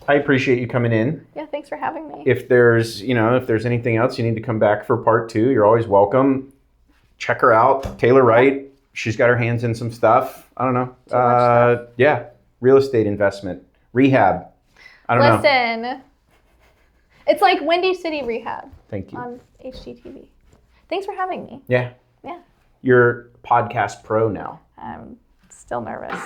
I appreciate you coming in. Yeah, thanks for having me. If there's anything else you need to come back for part 2, you're always welcome. Check her out, Taylor Wright. She's got her hands in some stuff. I don't know. Too much stuff. Yeah, real estate investment, rehab. I don't know. Listen, it's like Windy City Rehab. Thank you. On HGTV. Thanks for having me. Yeah. Yeah. You're podcast pro now. I'm still nervous.